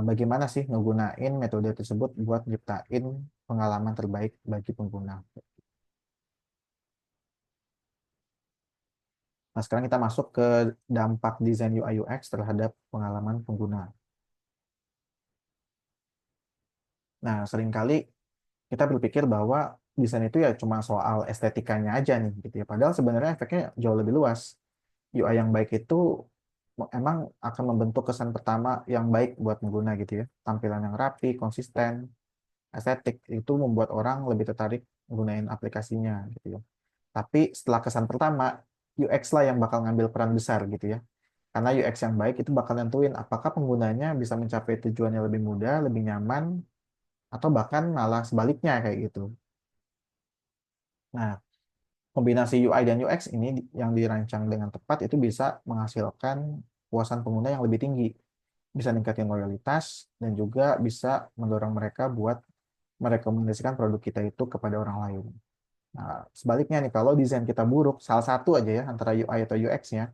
bagaimana sih ngegunain metode tersebut buat nyiptain pengalaman terbaik bagi pengguna. Nah, sekarang kita masuk ke dampak desain UI UX terhadap pengalaman pengguna. Nah, seringkali kita berpikir bahwa desain itu ya cuma soal estetikanya aja nih gitu ya. Padahal sebenarnya efeknya jauh lebih luas. UI yang baik itu emang akan membentuk kesan pertama yang baik buat pengguna gitu ya. Tampilan yang rapi, konsisten, estetik itu membuat orang lebih tertarik menggunakan aplikasinya gitu ya. Tapi setelah kesan pertama, UX lah yang bakal ngambil peran besar gitu ya. Karena UX yang baik itu bakal nentuin apakah penggunanya bisa mencapai tujuannya lebih mudah, lebih nyaman, atau bahkan malah sebaliknya kayak gitu. Nah, kombinasi UI dan UX ini yang dirancang dengan tepat itu bisa menghasilkan puasan pengguna yang lebih tinggi, bisa ningkatin loyalitas, dan juga bisa mendorong mereka buat merekomendasikan produk kita itu kepada orang lain. Nah, sebaliknya nih, kalau desain kita buruk, salah satu aja ya, antara UI atau UX-nya,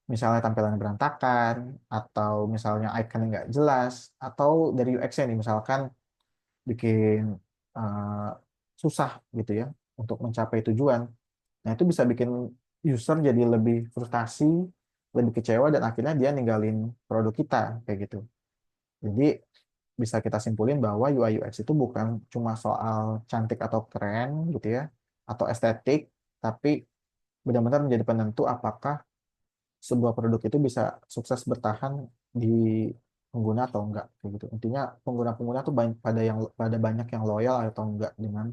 misalnya tampilan berantakan, atau misalnya icon yang nggak jelas, atau dari UX-nya nih, misalkan bikin eh, susah gitu ya, untuk mencapai tujuan. Nah, itu bisa bikin user jadi lebih frustasi, lebih kecewa, dan akhirnya dia ninggalin produk kita, kayak gitu. Jadi, bisa kita simpulin bahwa UI UX itu bukan cuma soal cantik atau keren gitu ya, atau estetik, tapi benar-benar menjadi penentu apakah sebuah produk itu bisa sukses bertahan di pengguna atau enggak kayak gitu. Intinya pengguna-pengguna tuh pada banyak yang loyal atau enggak dengan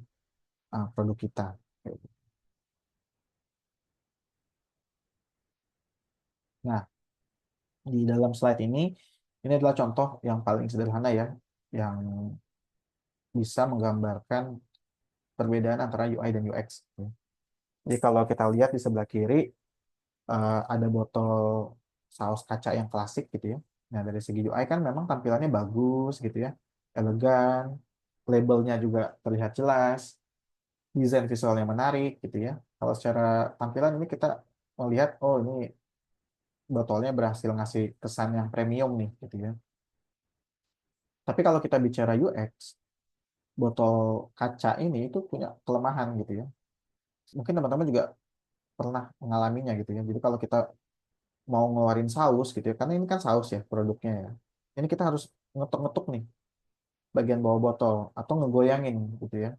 produk kita. Kayak gitu. Nah, di dalam slide ini adalah contoh yang paling sederhana ya, yang bisa menggambarkan perbedaan antara UI dan UX. Jadi kalau kita lihat di sebelah kiri ada botol saus kaca yang klasik gitu ya. Nah, dari segi UI kan memang tampilannya bagus gitu ya, elegan, labelnya juga terlihat jelas, desain visualnya menarik gitu ya. Kalau secara tampilan ini kita melihat, oh ini botolnya berhasil ngasih kesan yang premium nih gitu ya. Tapi kalau kita bicara UX, botol kaca ini itu punya kelemahan gitu ya. Mungkin teman-teman juga pernah mengalaminya gitu ya. Jadi kalau kita mau ngeluarin saus gitu ya, karena ini kan saus ya produknya ya. Ini kita harus ngetuk-ngetuk nih bagian bawah botol atau ngegoyangin gitu ya.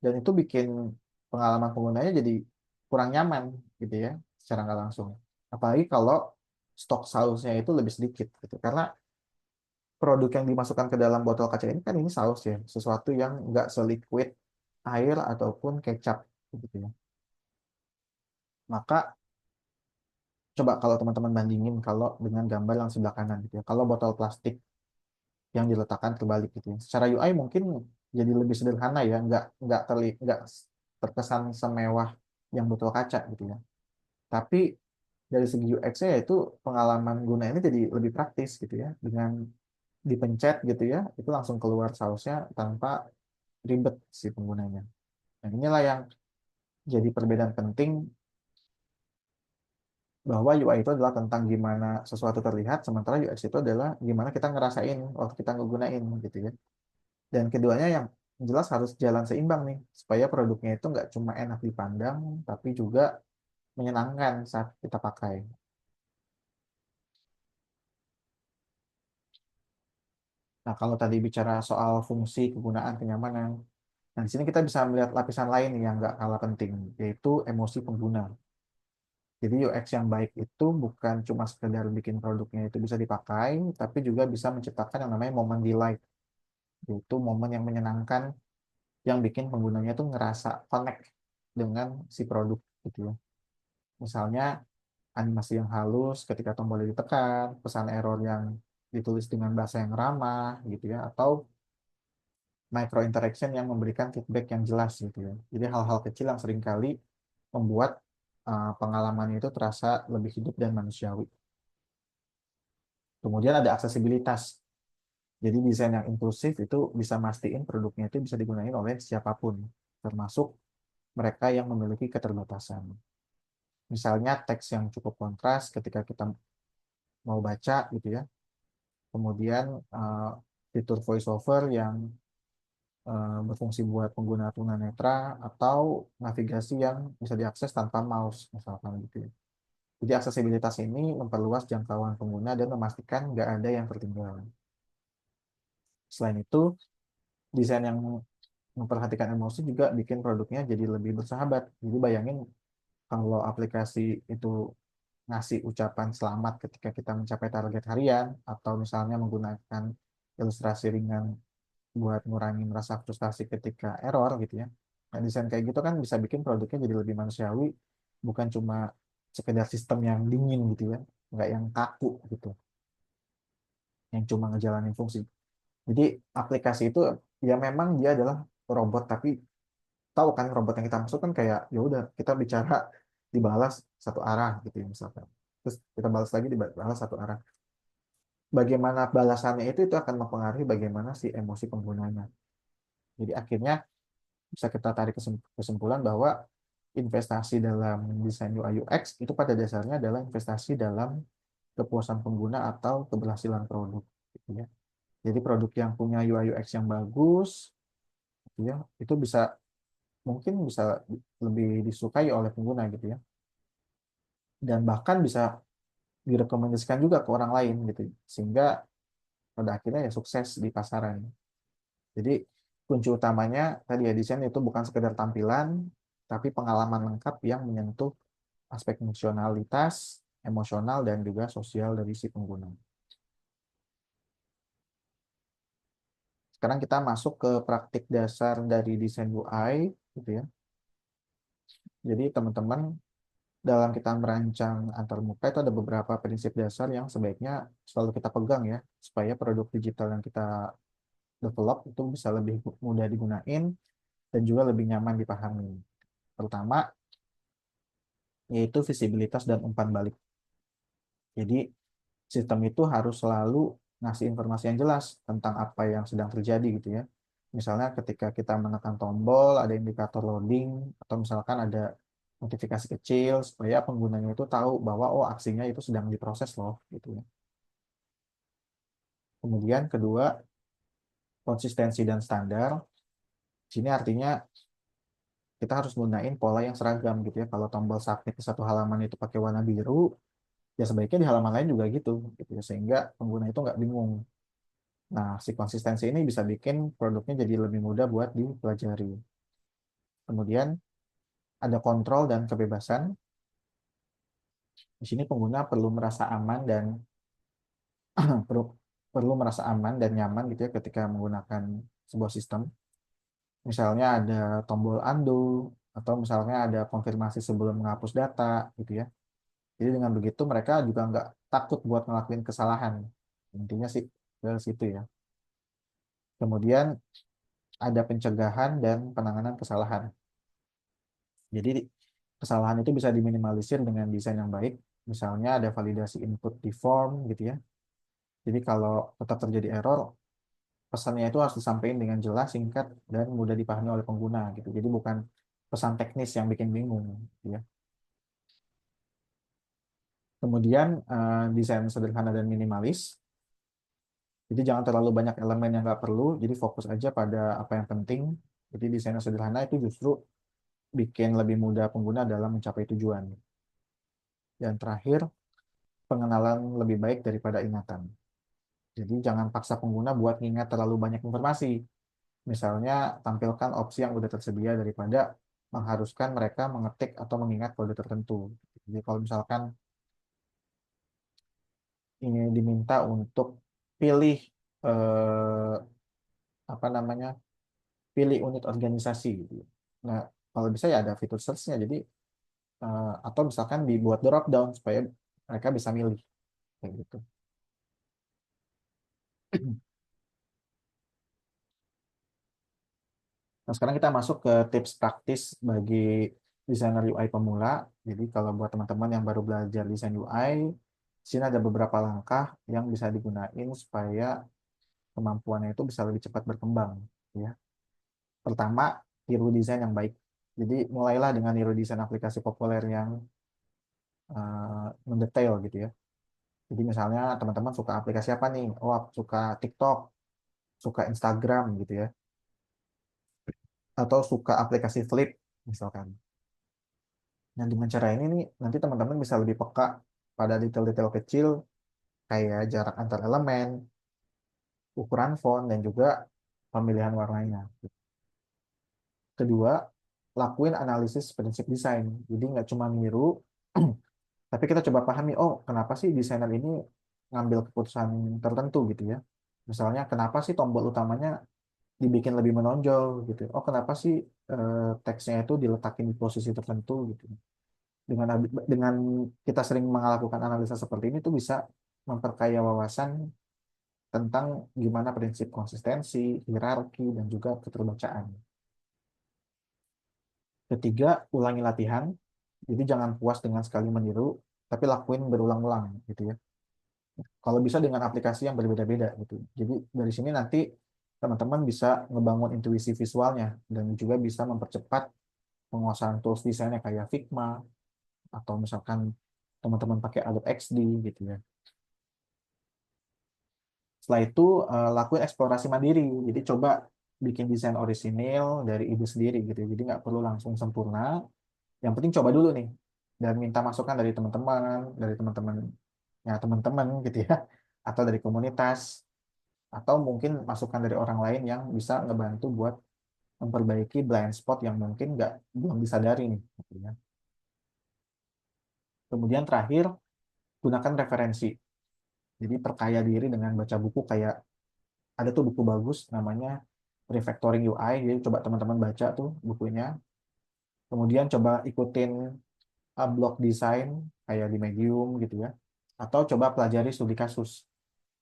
Dan itu bikin pengalaman penggunanya jadi kurang nyaman gitu ya secara nggak langsung. Apalagi kalau stok sausnya itu lebih sedikit gitu. Karena produk yang dimasukkan ke dalam botol kaca ini kan ini saus ya, sesuatu yang nggak seliquid air ataupun kecap gitu ya. Maka coba kalau teman-teman bandingin kalau dengan gambar yang sebelah kanan gitu ya. Kalau botol plastik yang diletakkan terbalik gitu ya. Secara UI mungkin jadi lebih sederhana ya, nggak terkesan semewah yang botol kaca gitu ya. Tapi dari segi UX-nya yaitu pengalaman guna ini jadi lebih praktis gitu ya. Dengan dipencet gitu ya, itu langsung keluar sausnya tanpa ribet si penggunanya. Nah, inilah yang jadi perbedaan penting bahwa UI itu adalah tentang gimana sesuatu terlihat, sementara UX itu adalah gimana kita ngerasain waktu kita ngegunain gitu ya. Dan keduanya yang jelas harus jalan seimbang nih, supaya produknya itu nggak cuma enak dipandang, tapi juga menyenangkan saat kita pakai. Nah, kalau tadi bicara soal fungsi, kegunaan, kenyamanan, nah di sini kita bisa melihat lapisan lain nih yang nggak kalah penting, yaitu emosi pengguna. Jadi UX yang baik itu bukan cuma sekedar bikin produknya itu bisa dipakai, tapi juga bisa menciptakan yang namanya momen delight, yaitu momen yang menyenangkan yang bikin penggunanya itu ngerasa connect dengan si produk gitu ya. Misalnya animasi yang halus ketika tombolnya ditekan, pesan error yang ditulis dengan bahasa yang ramah gitu ya, atau micro interaction yang memberikan feedback yang jelas gitu ya. Jadi hal-hal kecil yang seringkali membuat pengalaman itu terasa lebih hidup dan manusiawi. Kemudian ada aksesibilitas. Jadi desain yang inklusif itu bisa mastiin produknya itu bisa digunakan oleh siapapun, termasuk mereka yang memiliki keterbatasan. Misalnya teks yang cukup kontras ketika kita mau baca gitu ya. Kemudian fitur voiceover yang berfungsi buat pengguna tunanetra atau navigasi yang bisa diakses tanpa mouse misalkan gitu ya. Jadi aksesibilitas ini memperluas jangkauan pengguna dan memastikan nggak ada yang tertinggal. Selain itu, desain yang memperhatikan emosi juga bikin produknya jadi lebih bersahabat. Jadi bayangin kalau aplikasi itu ngasih ucapan selamat ketika kita mencapai target harian atau misalnya menggunakan ilustrasi ringan buat ngurangin rasa frustasi ketika error gitu ya. Nah, desain kayak gitu kan bisa bikin produknya jadi lebih manusiawi, bukan cuma sekedar sistem yang dingin gitu ya, nggak yang kaku gitu, yang cuma ngejalanin fungsi. Jadi aplikasi itu ya memang dia adalah robot, tapi tahu kan robot yang kita maksud kan kayak ya udah kita bicara dibalas satu arah gitu ya misalkan. Terus kita balas lagi dibalas satu arah. Bagaimana balasannya itu akan mempengaruhi bagaimana si emosi penggunanya. Jadi akhirnya bisa kita tarik kesimpulan bahwa investasi dalam desain UI UX itu pada dasarnya adalah investasi dalam kepuasan pengguna atau keberhasilan produk gitu ya. Jadi produk yang punya UI UX yang bagus gitu ya, itu bisa mungkin bisa lebih disukai oleh pengguna gitu ya. Dan bahkan bisa direkomendasikan juga ke orang lain gitu. Sehingga pada akhirnya ya sukses di pasaran. Jadi kunci utamanya tadi ya desain itu bukan sekedar tampilan, tapi pengalaman lengkap yang menyentuh aspek fungsionalitas, emosional, dan juga sosial dari si pengguna. Sekarang kita masuk ke praktik dasar dari desain UI, gitu ya. Jadi teman-teman dalam kita merancang antarmuka itu ada beberapa prinsip dasar yang sebaiknya selalu kita pegang ya, supaya produk digital yang kita develop itu bisa lebih mudah digunain dan juga lebih nyaman dipahami. Pertama, yaitu visibilitas dan umpan balik. Jadi sistem itu harus selalu ngasih informasi yang jelas tentang apa yang sedang terjadi gitu ya. Misalnya ketika kita menekan tombol, ada indikator loading, atau misalkan ada notifikasi kecil, supaya penggunanya itu tahu bahwa oh aksinya itu sedang diproses loh gitu ya. Kemudian kedua, konsistensi dan standar. Di sini artinya kita harus gunain pola yang seragam gitu ya. Kalau tombol submit di satu halaman itu pakai warna biru, ya sebaiknya di halaman lain juga gitu ya. Sehingga pengguna itu nggak bingung. Nah, si konsistensi ini bisa bikin produknya jadi lebih mudah buat dipelajari. Kemudian ada kontrol dan kebebasan. Di sini pengguna perlu merasa aman dan perlu perlu merasa aman dan nyaman gitu ya ketika menggunakan sebuah sistem. Misalnya ada tombol undo atau misalnya ada konfirmasi sebelum menghapus data gitu ya. Jadi dengan begitu mereka juga nggak takut buat ngelakuin kesalahan. Intinya sih ke situ ya. Kemudian ada pencegahan dan penanganan kesalahan. Jadi kesalahan itu bisa diminimalisir dengan desain yang baik. Misalnya ada validasi input di form gitu ya. Jadi kalau tetap terjadi error, pesannya itu harus disampaikan dengan jelas, singkat, dan mudah dipahami oleh pengguna gitu. Jadi bukan pesan teknis yang bikin bingung gitu ya. Kemudian desain sederhana dan minimalis. Jadi jangan terlalu banyak elemen yang nggak perlu. Jadi fokus aja pada apa yang penting. Jadi desain yang sederhana itu justru bikin lebih mudah pengguna dalam mencapai tujuan. Dan terakhir, pengenalan lebih baik daripada ingatan. Jadi jangan paksa pengguna buat ingat terlalu banyak informasi. Misalnya tampilkan opsi yang udah tersedia daripada mengharuskan mereka mengetik atau mengingat kode tertentu. Jadi kalau misalkan ini diminta untuk pilih eh, apa namanya, pilih unit organisasi gitu. Nah, kalau bisa ya ada fitur search-nya. Jadi atau misalkan dibuat drop down supaya mereka bisa milih kayak gitu. Nah, sekarang kita masuk ke tips praktis bagi desainer UI pemula. Jadi kalau buat teman-teman yang baru belajar desain UI, di sini ada beberapa langkah yang bisa digunain supaya kemampuannya itu bisa lebih cepat berkembang. Ya. Pertama, tiru desain yang baik. Jadi mulailah dengan niru desain aplikasi populer yang mendetail gitu ya. Jadi misalnya teman-teman suka aplikasi apa nih? Oh, aku suka TikTok, suka Instagram gitu ya. Atau suka aplikasi Flip misalkan. Nah, dengan cara ini nih, nanti teman-teman bisa lebih peka pada detail-detail kecil kayak jarak antar elemen, ukuran font, dan juga pemilihan warnanya. Kedua, lakuin analisis prinsip desain. Jadi nggak cuma niru, tapi kita coba pahami, oh kenapa sih desainer ini ngambil keputusan tertentu gitu ya. Misalnya, kenapa sih tombol utamanya dibikin lebih menonjol gitu. Oh kenapa sih teksnya itu diletakin di posisi tertentu gitu. Dengan kita sering melakukan analisa seperti ini tuh bisa memperkaya wawasan tentang gimana prinsip konsistensi, hierarki, dan juga keterbacaan. Ketiga, ulangi latihan. Jadi jangan puas dengan sekali meniru, tapi lakuin berulang-ulang gitu ya. Kalau bisa dengan aplikasi yang berbeda-beda gitu. Jadi dari sini nanti teman-teman bisa ngebangun intuisi visualnya dan juga bisa mempercepat penguasaan tools desainnya kayak Figma atau misalkan teman-teman pakai Adobe XD gitu ya. Setelah itu lakuin eksplorasi mandiri. Jadi coba bikin desain orisinil dari ide sendiri gitu. Jadi nggak perlu langsung sempurna. Yang penting coba dulu nih dan minta masukan dari teman-teman ya teman-teman gitu ya, atau dari komunitas, atau mungkin masukan dari orang lain yang bisa ngebantu buat memperbaiki blind spot yang mungkin nggak belum disadari nih. Gitu ya. Kemudian terakhir gunakan referensi. Jadi perkaya diri dengan baca buku kayak ada tuh buku bagus namanya Refactoring UI. Jadi coba teman-teman baca tuh bukunya. Kemudian coba ikutin blog desain kayak di Medium gitu ya. Atau coba pelajari studi kasus.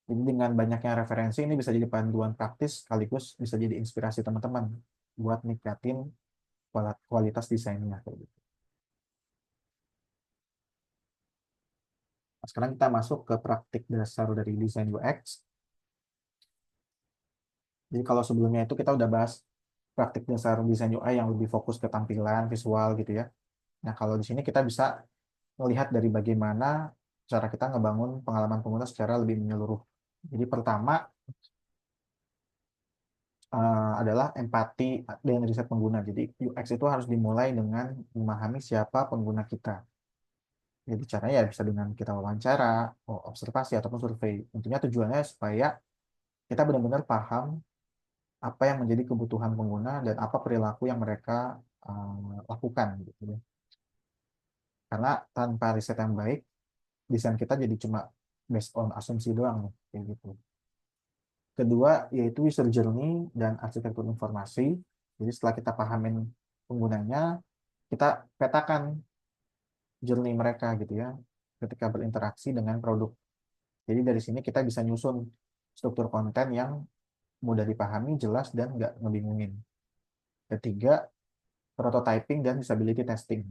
Jadi dengan banyaknya referensi ini bisa jadi panduan praktis sekaligus bisa jadi inspirasi teman-teman buat ningkatin kualitas desainnya kayak gitu. Nah, sekarang kita masuk ke praktik dasar dari desain UX. Jadi kalau sebelumnya itu kita udah bahas praktik dasar desain UI yang lebih fokus ke tampilan, visual gitu ya. Nah, kalau di sini kita bisa melihat dari bagaimana cara kita ngebangun pengalaman pengguna secara lebih menyeluruh. Jadi pertama adalah empati dan riset pengguna. Jadi UX itu harus dimulai dengan memahami siapa pengguna kita. Jadi caranya ya bisa dengan kita wawancara, observasi, ataupun survei. Tentunya tujuannya supaya kita benar-benar paham apa yang menjadi kebutuhan pengguna dan apa perilaku yang mereka lakukan gitu ya. Karena tanpa riset yang baik, desain kita jadi cuma based on asumsi doang nih, kayak gitu. Kedua yaitu user journey dan arsitektur informasi. Jadi setelah kita pahamin penggunanya, kita petakan journey mereka gitu ya ketika berinteraksi dengan produk. Jadi dari sini kita bisa nyusun struktur konten yang mudah dipahami, jelas, dan nggak ngebingungin. Ketiga, prototyping dan usability testing.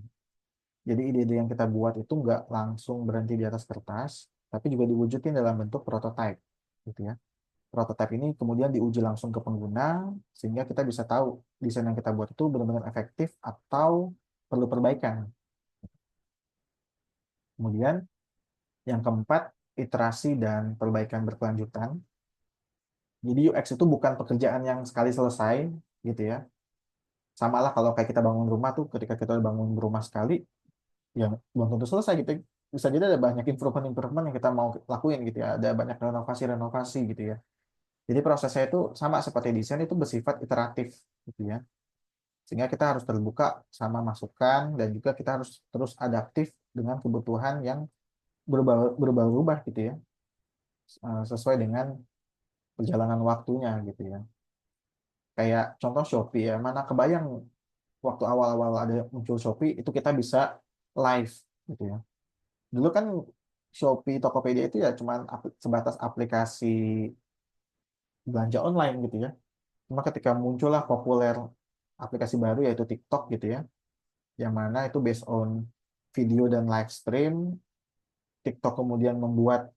Jadi ide-ide yang kita buat itu nggak langsung berhenti di atas kertas, tapi juga diwujudin dalam bentuk prototype, gitu ya. Prototype ini kemudian diuji langsung ke pengguna, sehingga kita bisa tahu desain yang kita buat itu benar-benar efektif atau perlu perbaikan. Kemudian yang keempat, iterasi dan perbaikan berkelanjutan. Jadi UX itu bukan pekerjaan yang sekali selesai, gitu ya. Sama lah kalau kayak kita bangun rumah tuh, ketika kita bangun rumah sekali, yang belum tentu selesai gitu. Bisa jadi ada banyak improvement-improvement yang kita mau lakuin gitu ya. Ada banyak renovasi-renovasi gitu ya. Jadi prosesnya itu sama seperti desain, itu bersifat iteratif gitu ya. Sehingga kita harus terbuka sama masukan dan juga kita harus terus adaptif dengan kebutuhan yang berubah-ubah gitu ya. Sesuai dengan perjalanan waktunya gitu ya. Kayak contoh Shopee ya, mana kebayang waktu awal-awal ada muncul Shopee itu kita bisa live gitu ya. Dulu kan Shopee, Tokopedia itu ya cuman sebatas aplikasi belanja online gitu ya. Cuma ketika muncullah populer aplikasi baru yaitu TikTok gitu ya, yang mana itu based on video dan live stream. TikTok kemudian membuat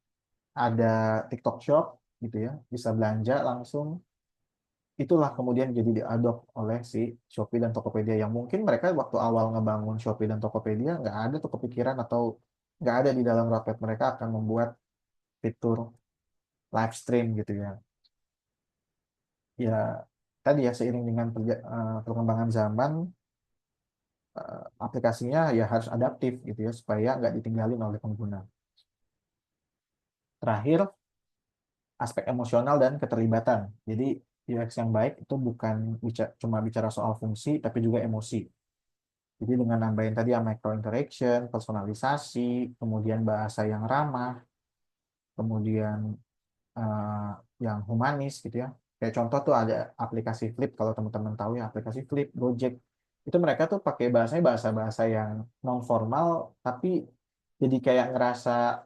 ada TikTok Shop gitu ya, bisa belanja langsung. Itulah kemudian jadi diadopt oleh si Shopee dan Tokopedia yang mungkin mereka waktu awal ngebangun Shopee dan Tokopedia nggak ada tuh kepikiran atau nggak ada di dalam roadmap mereka akan membuat fitur live stream gitu ya. Ya tadi ya seiring dengan perkembangan zaman, aplikasinya ya harus adaptif gitu ya supaya nggak ditinggalin oleh pengguna. Terakhir, aspek emosional dan keterlibatan. Jadi UX yang baik itu bukan cuma bicara soal fungsi tapi juga emosi. Jadi dengan nambahin tadi ya micro interaction, personalisasi, kemudian bahasa yang ramah, kemudian eh, yang humanis gitu ya. Kayak contoh tuh ada aplikasi Flip, kalau teman-teman tahu ya aplikasi Flip, Gojek. Itu mereka tuh pakai bahasanya bahasa-bahasa yang non formal tapi jadi kayak ngerasa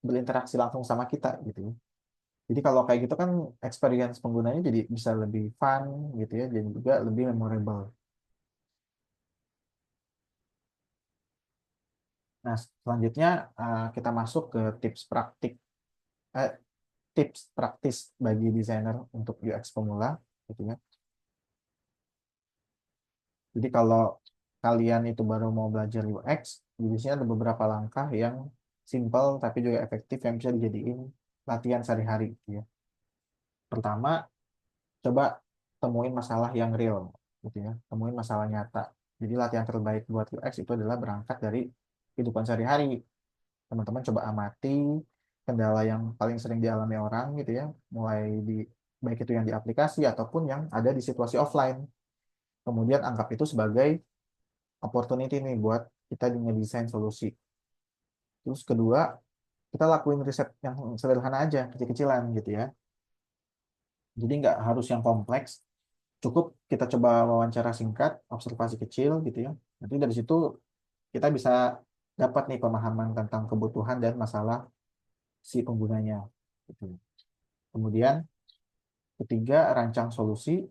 berinteraksi langsung sama kita gitu ya. Jadi kalau kayak gitu kan experience penggunanya jadi bisa lebih fun gitu ya, dan juga lebih memorable. Nah, selanjutnya kita masuk ke eh, tips praktis bagi desainer untuk UX pemula gitu ya. Jadi kalau kalian itu baru mau belajar UX, di sini ada beberapa langkah yang simple tapi juga efektif yang bisa dijadiin latihan sehari-hari gitu ya. Pertama, coba temuin masalah yang real gitu ya. Temuin masalah nyata. Jadi latihan terbaik buat UX itu adalah berangkat dari kehidupan sehari-hari. Teman-teman coba amati kendala yang paling sering dialami orang gitu ya, mulai di baik itu yang di aplikasi ataupun yang ada di situasi offline. Kemudian anggap itu sebagai opportunity nih buat kita ngedesain solusi. Terus kedua, kita lakuin riset yang sederhana aja, kecil-kecilan gitu ya. Jadi nggak harus yang kompleks, cukup kita coba wawancara singkat, observasi kecil gitu ya. Nanti dari situ kita bisa dapat nih pemahaman tentang kebutuhan dan masalah si penggunanya. Gitu. Kemudian ketiga, rancang solusi.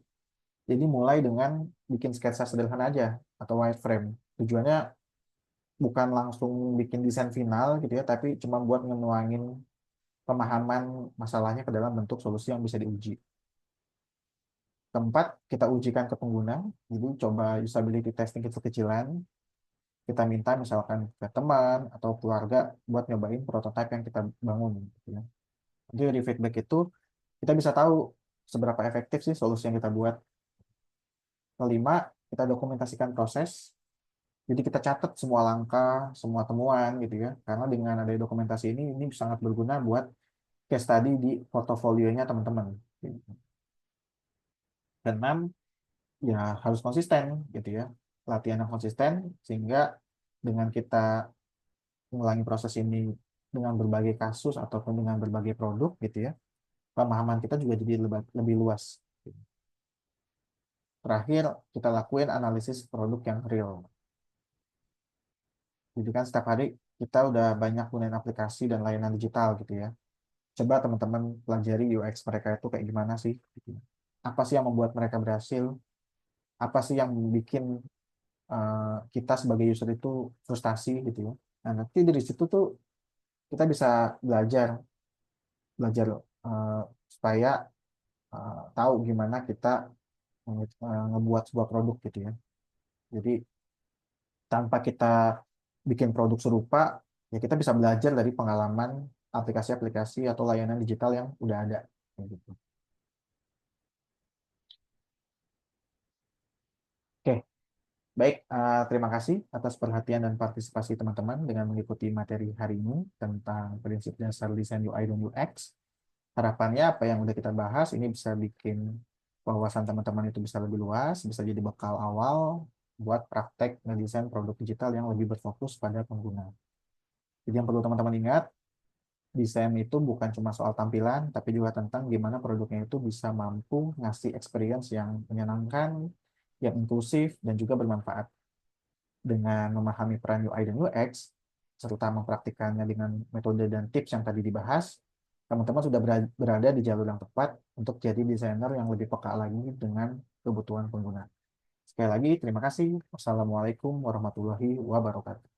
Jadi mulai dengan bikin sketsa sederhana aja atau wireframe. Tujuannya bukan langsung bikin desain final gitu ya, tapi cuma buat ngenuangin pemahaman masalahnya ke dalam bentuk solusi yang bisa diuji. Keempat, kita ujikan ke pengguna, jadi coba usability testing kecil-kecilan. Kita minta misalkan ke teman atau keluarga buat nyobain prototipe yang kita bangun. Gitu ya. Jadi dari feedback itu kita bisa tahu seberapa efektif sih solusi yang kita buat. Kelima, kita dokumentasikan proses. Jadi kita catat semua langkah, semua temuan gitu ya. Karena dengan ada dokumentasi ini sangat berguna buat case study di portofolionya teman-teman. Keenam, ya harus konsisten gitu ya. Latihan yang konsisten sehingga dengan kita mengulangi proses ini dengan berbagai kasus ataupun dengan berbagai produk gitu ya, pemahaman kita juga jadi lebih luas. Terakhir, kita lakuin analisis produk yang real. Jadi kan setiap hari kita udah banyak gunain aplikasi dan layanan digital gitu ya. Coba teman-teman pelajari UX mereka itu kayak gimana sih? Gitu ya. Apa sih yang membuat mereka berhasil? Apa sih yang bikin kita sebagai user itu frustasi gitu ya? Nah, nanti dari situ tuh kita bisa belajar, belajar eh, supaya tahu gimana kita ngebuat sebuah produk gitu ya. Jadi tanpa kita bikin produk serupa, ya kita bisa belajar dari pengalaman aplikasi-aplikasi atau layanan digital yang udah ada. Kayak gitu. Oke, baik. Terima kasih atas perhatian dan partisipasi teman-teman dengan mengikuti materi hari ini tentang prinsip dasar desain UI dan UX. Harapannya apa yang udah kita bahas ini bisa bikin wawasan teman-teman itu bisa lebih luas, bisa jadi bekal awal buat praktek ngedesain produk digital yang lebih berfokus pada pengguna. Jadi yang perlu teman-teman ingat, desain itu bukan cuma soal tampilan, tapi juga tentang gimana produknya itu bisa mampu ngasih experience yang menyenangkan, yang inklusif, dan juga bermanfaat. Dengan memahami peran UI dan UX, serta mempraktikannya dengan metode dan tips yang tadi dibahas, teman-teman sudah berada di jalur yang tepat untuk jadi desainer yang lebih peka lagi dengan kebutuhan pengguna. Sekali lagi, terima kasih. Wassalamualaikum warahmatullahi wabarakatuh.